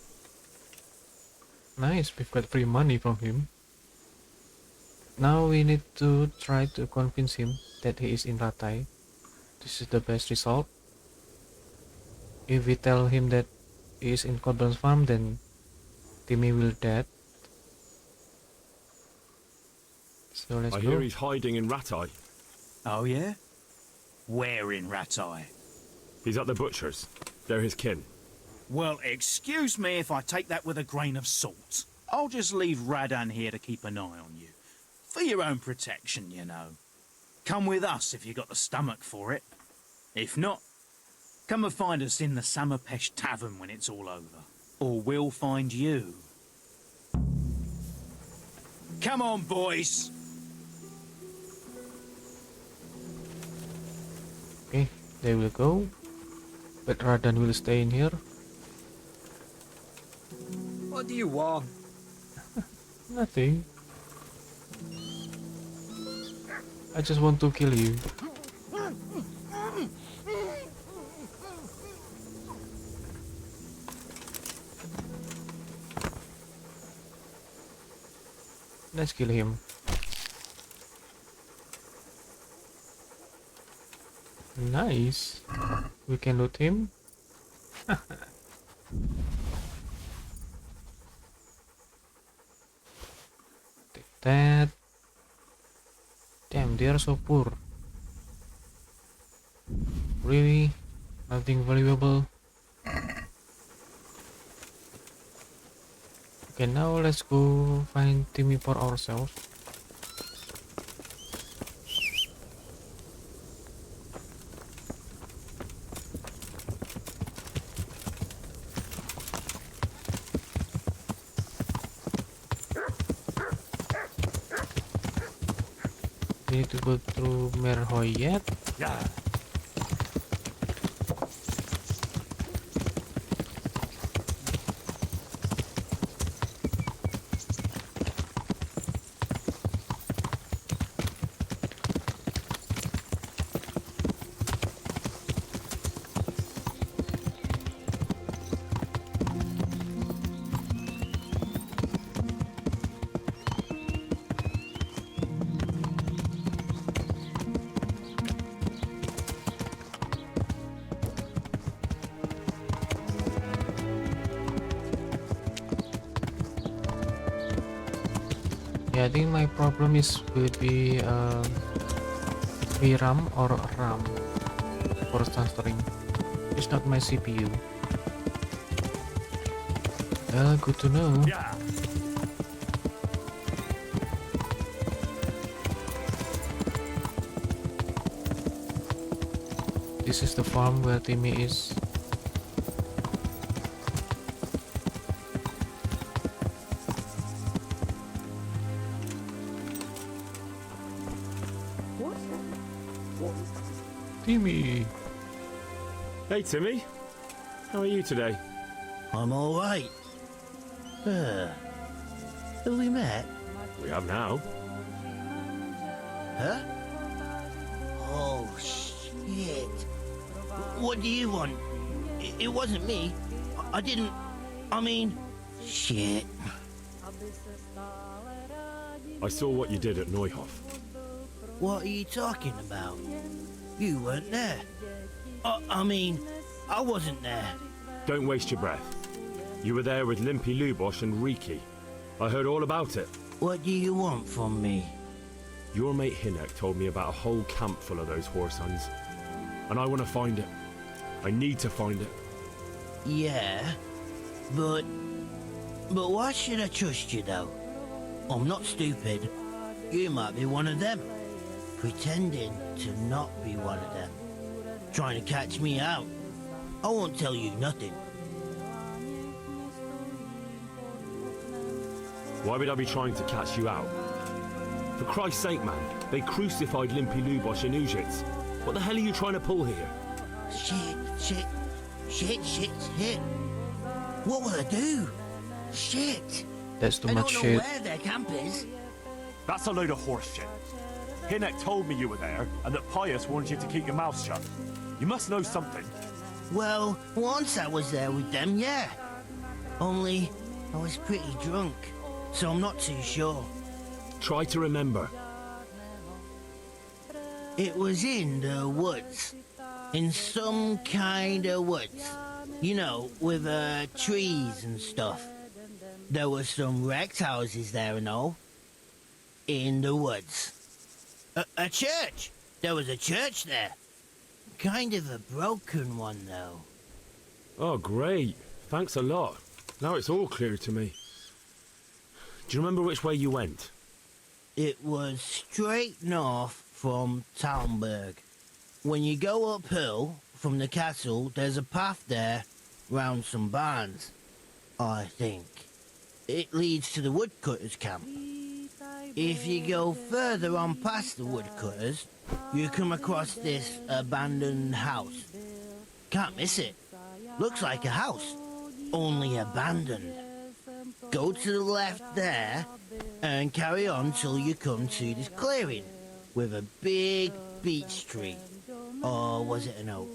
Nice, we've got free money from him. Now we need to try to convince him that he is in Ratai. This is the best result. If we tell him that he is in Corbin's farm, then Timmy will dead. So let's I go. hear he's hiding in Ratai. Oh, yeah? Where in Ratai? He's at the butcher's. They're his kin. Well, excuse me if I take that with a grain of salt. I'll just leave Radan here to keep an eye on you. For your own protection, you know. Come with us if you got the stomach for it. If not, come and find us in the Samapesh Tavern when it's all over. Or we'll find you. Come on, boys! Okay, they will go. But Radan will stay in here. What do you want? Nothing. I just want to kill you. Let's kill him. Nice. We can loot him. Take that. Damn, they are so poor. Really? Nothing valuable. Okay, now let's go find Timmy for ourselves. We need to go through Merhoyet. Yeah. Yeah, I think my problem is would be VRAM or RAM for transferring. It's not my CPU. Well, good to know. Yeah. This is the farm where Timmy is. Timmy. Hey, Timmy. How are you today? I'm all right. Have we met? We have now. Huh? Oh, shit. What do you want? It wasn't me. I didn't... I mean... Shit. I saw what you did at Neuhof. What are you talking about? You weren't there. I mean, I wasn't there. Don't waste your breath. You were there with Limpy Lubosh and Reeky. I heard all about it. What do you want from me? Your mate Hinek told me about a whole camp full of those horse hunds. And I want to find it. I need to find it. Yeah, but why should I trust you, though? I'm not stupid. You might be one of them. Pretending to not be one of them. Trying to catch me out. I won't tell you nothing. Why would I be trying to catch you out? For Christ's sake, man, they crucified Limpy Lubosh and Ujits. What the hell are you trying to pull here? Shit. What will I do? Shit. That's too I much don't know shit. where their camp is. That's a load of horse shit. Hinek told me you were there, and that Pius wanted you to keep your mouth shut. You must know something. Well, once I was there with them, yeah. Only, I was pretty drunk, so I'm not too sure. Try to remember. It was in the woods. In some kind of woods. You know, with trees and stuff. There were some wrecked houses there and all. In the woods. A church! There was a church there. Kind of a broken one, though. Oh, great. Thanks a lot. Now it's all clear to me. Do you remember which way you went? It was straight north from Talmberg. When you go uphill from the castle, there's a path there round some barns, I think. It leads to the woodcutters' camp. If you go further on past the woodcutters, you come across this abandoned house. Can't miss it. Looks like a house, only abandoned. Go to the left there and carry on till you come to this clearing with a big beech tree. Or was it an oak?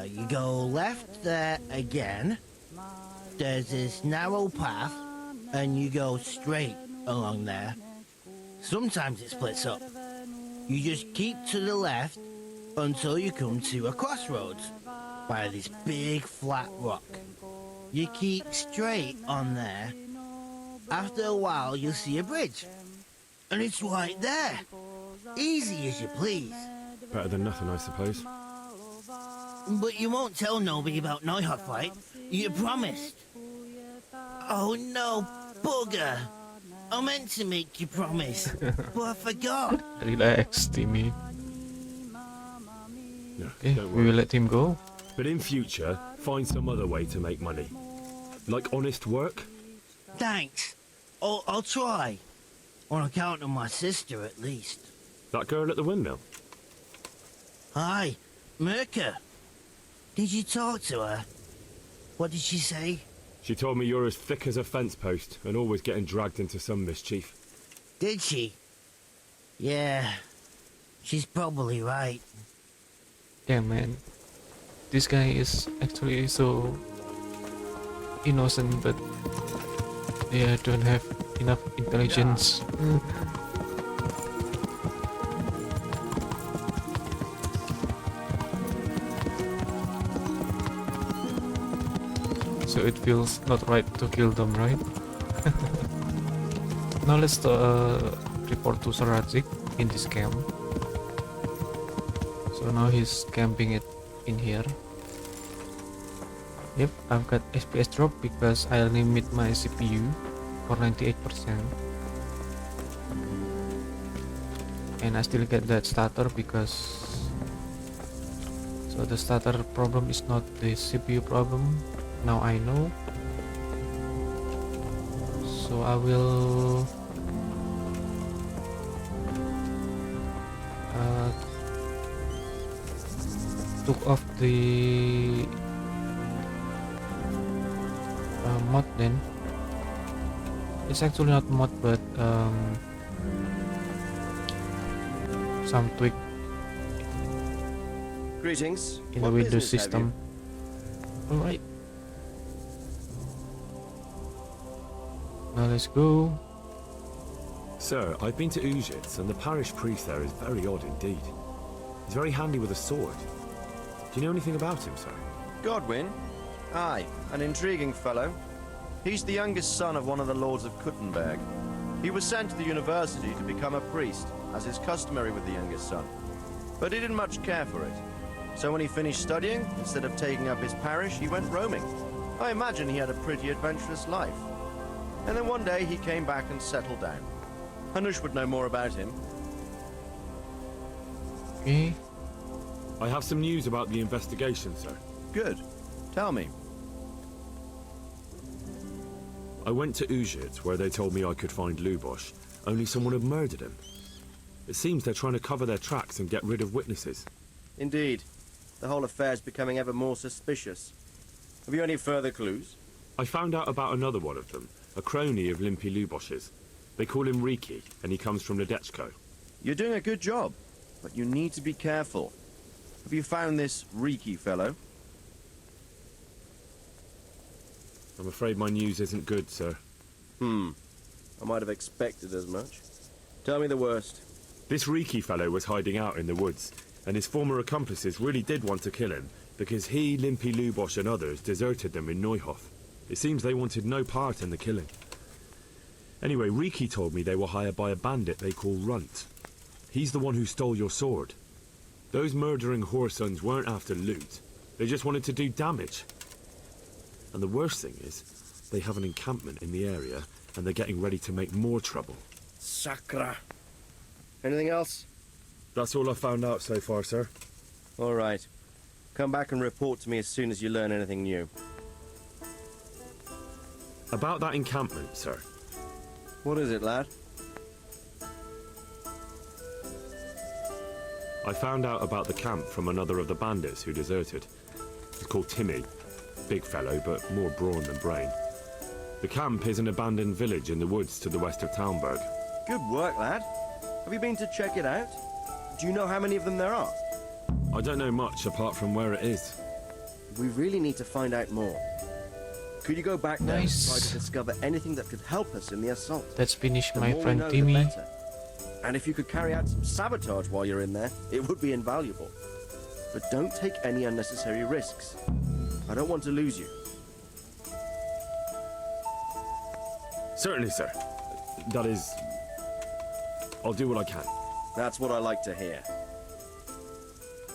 You go left there again. There's this narrow path and you go straight along there. Sometimes it splits up. You just keep to the left until you come to a crossroads by this big flat rock. You keep straight on there. After a while you'll see a bridge. And it's right there. Easy as you please. Better than nothing, I suppose. But you won't tell nobody about Neuhof, right? You promised. Oh no, bugger. I meant to make you promise, but I forgot. Relax, Timmy. No, Okay, don't we worry. will let him go. But in future, find some other way to make money. Like honest work. Thanks. I'll try. On account of my sister, at least. That girl at the windmill. Hi, Mirka. Did you talk to her? What did she say? She told me you're as thick as a fence post and always getting dragged into some mischief. Did she? Yeah. She's probably right. Yeah, man. This guy is actually so innocent, but yeah, don't have enough intelligence. So it feels not right to kill them, right? Now let's report to Sir Radzik in this camp. So now he's camping it in here. Yep, I've got FPS drop because I limit my CPU for 98%. And I still get that stutter because... So the stutter problem is not the CPU problem. Now I know. So I will... took off the mod then. It's actually not mod but some tweak Greetings. in What the Windows business have system. Alright. Now let's go. Sir, I've been to Ujits, and the parish priest there is very odd indeed. He's very handy with a sword. Do you know anything about him, sir? Godwin? Aye, an intriguing fellow. He's the youngest son of one of the lords of Kuttenberg. He was sent to the university to become a priest, as is customary with the youngest son. But he didn't much care for it. So when he finished studying, instead of taking up his parish, he went roaming. I imagine he had a pretty adventurous life. And then one day he came back and settled down. Hanush would know more about him. Okay. I have some news about the investigation, sir. Good. Tell me. I went to Ujit, where they told me I could find Lubosh, only someone had murdered him. It seems they're trying to cover their tracks and get rid of witnesses. Indeed. The whole affair's becoming ever more suspicious. Have you any further clues? I found out about another one of them, a crony of Limpy Lubosh's. They call him Reeky, and he comes from Nadechko. You're doing a good job, but you need to be careful. Have you found this Reeky fellow? I'm afraid my news isn't good, sir. I might have expected as much. Tell me the worst. This Reeky fellow was hiding out in the woods, and his former accomplices really did want to kill him, because he, Limpy Lubosh and others deserted them in Neuhof. It seems they wanted no part in the killing. Anyway, Reeky told me they were hired by a bandit they call Runt. He's the one who stole your sword. Those murdering whoresons weren't after loot. They just wanted to do damage. And the worst thing is, they have an encampment in the area, and they're getting ready to make more trouble. Sakra. Anything else? That's all I found out so far, sir. All right. Come back and report to me as soon as you learn anything new. About that encampment, sir. What is it, lad? I found out about the camp from another of the bandits who deserted. He's called Timmy. Big fellow, but more brawn than brain. The camp is an abandoned village in the woods to the west of Talmberg. Good work, lad. Have you been to check it out? Do you know how many of them there are? I don't know much apart from where it is. We really need to find out more. Could you go back there and try to discover anything that could help us in the assault? Let's finish The my more we friend know, the Timmy. better. And if you could carry out some sabotage while you're in there, it would be invaluable. But don't take any unnecessary risks. I don't want to lose you. Certainly, sir. That is... I'll do what I can. That's what I like to hear.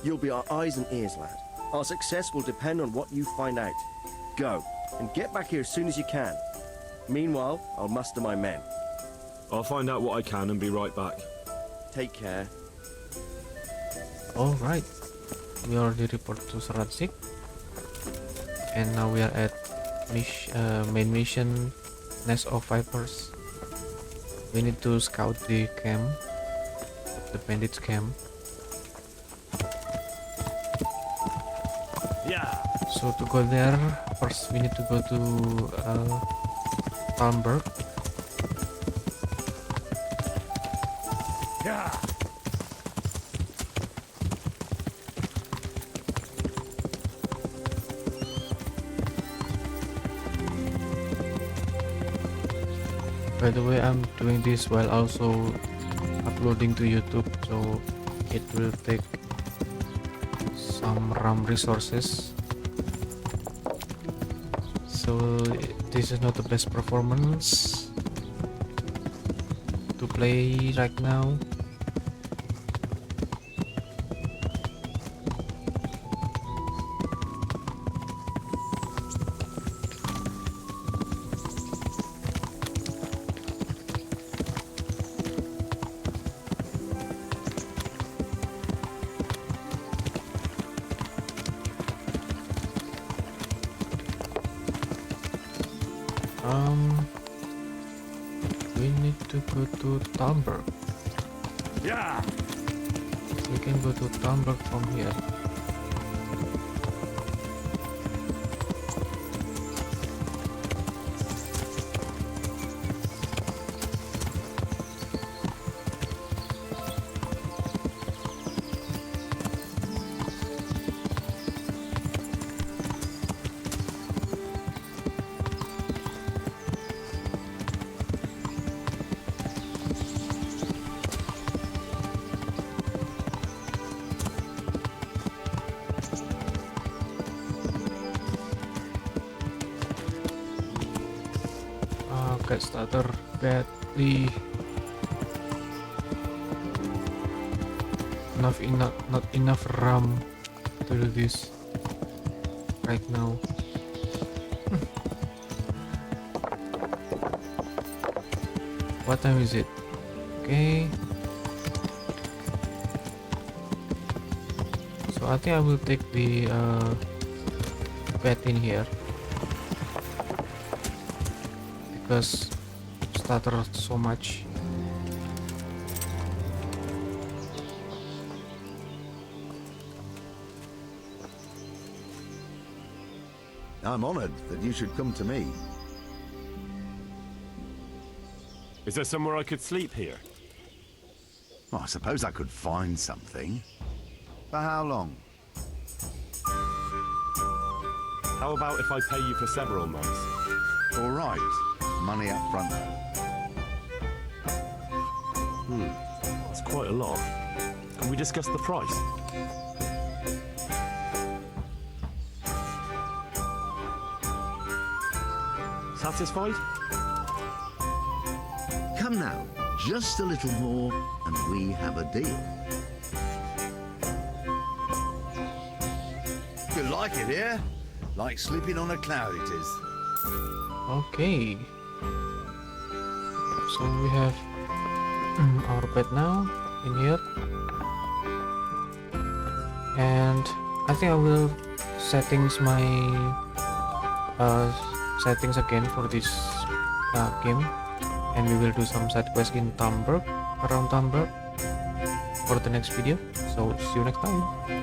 You'll be our eyes and ears, lad. Our success will depend on what you find out. Go, and get back here as soon as you can. Meanwhile, I'll muster my men. I'll find out what I can and be right back. Take care. Alright. We already report to Sir Radzik. And now we are at main mission, Nest of Vipers. We need to scout the camp, the bandits camp. Yeah. So to go there, first we need to go to Talmberg. Yeah. By the way, I'm doing this while also uploading to YouTube, so it will take some RAM resources. So this is not the best performance. to play right now. We need to go to Talmberg. Yeah. We can go to Talmberg from here. Get starter badly. Not enough RAM to do this right now. What time is it? Okay. So I think I will take the bed in here. Because stutter so much. I'm honored that you should come to me. Is there somewhere I could sleep here? Well, I suppose I could find something. For how long? How about if I pay you for several months? All right. Money up front. That's quite a lot. Can we discuss the price? Satisfied? Come now. Just a little more and we have a deal. You like it here? Like sleeping on a cloud it is. Okay. So we have our bed now in here. And I think I will settings my settings again for this game, and we will do some side quests in Talmberg, around Talmberg, for the next video. So see you next time.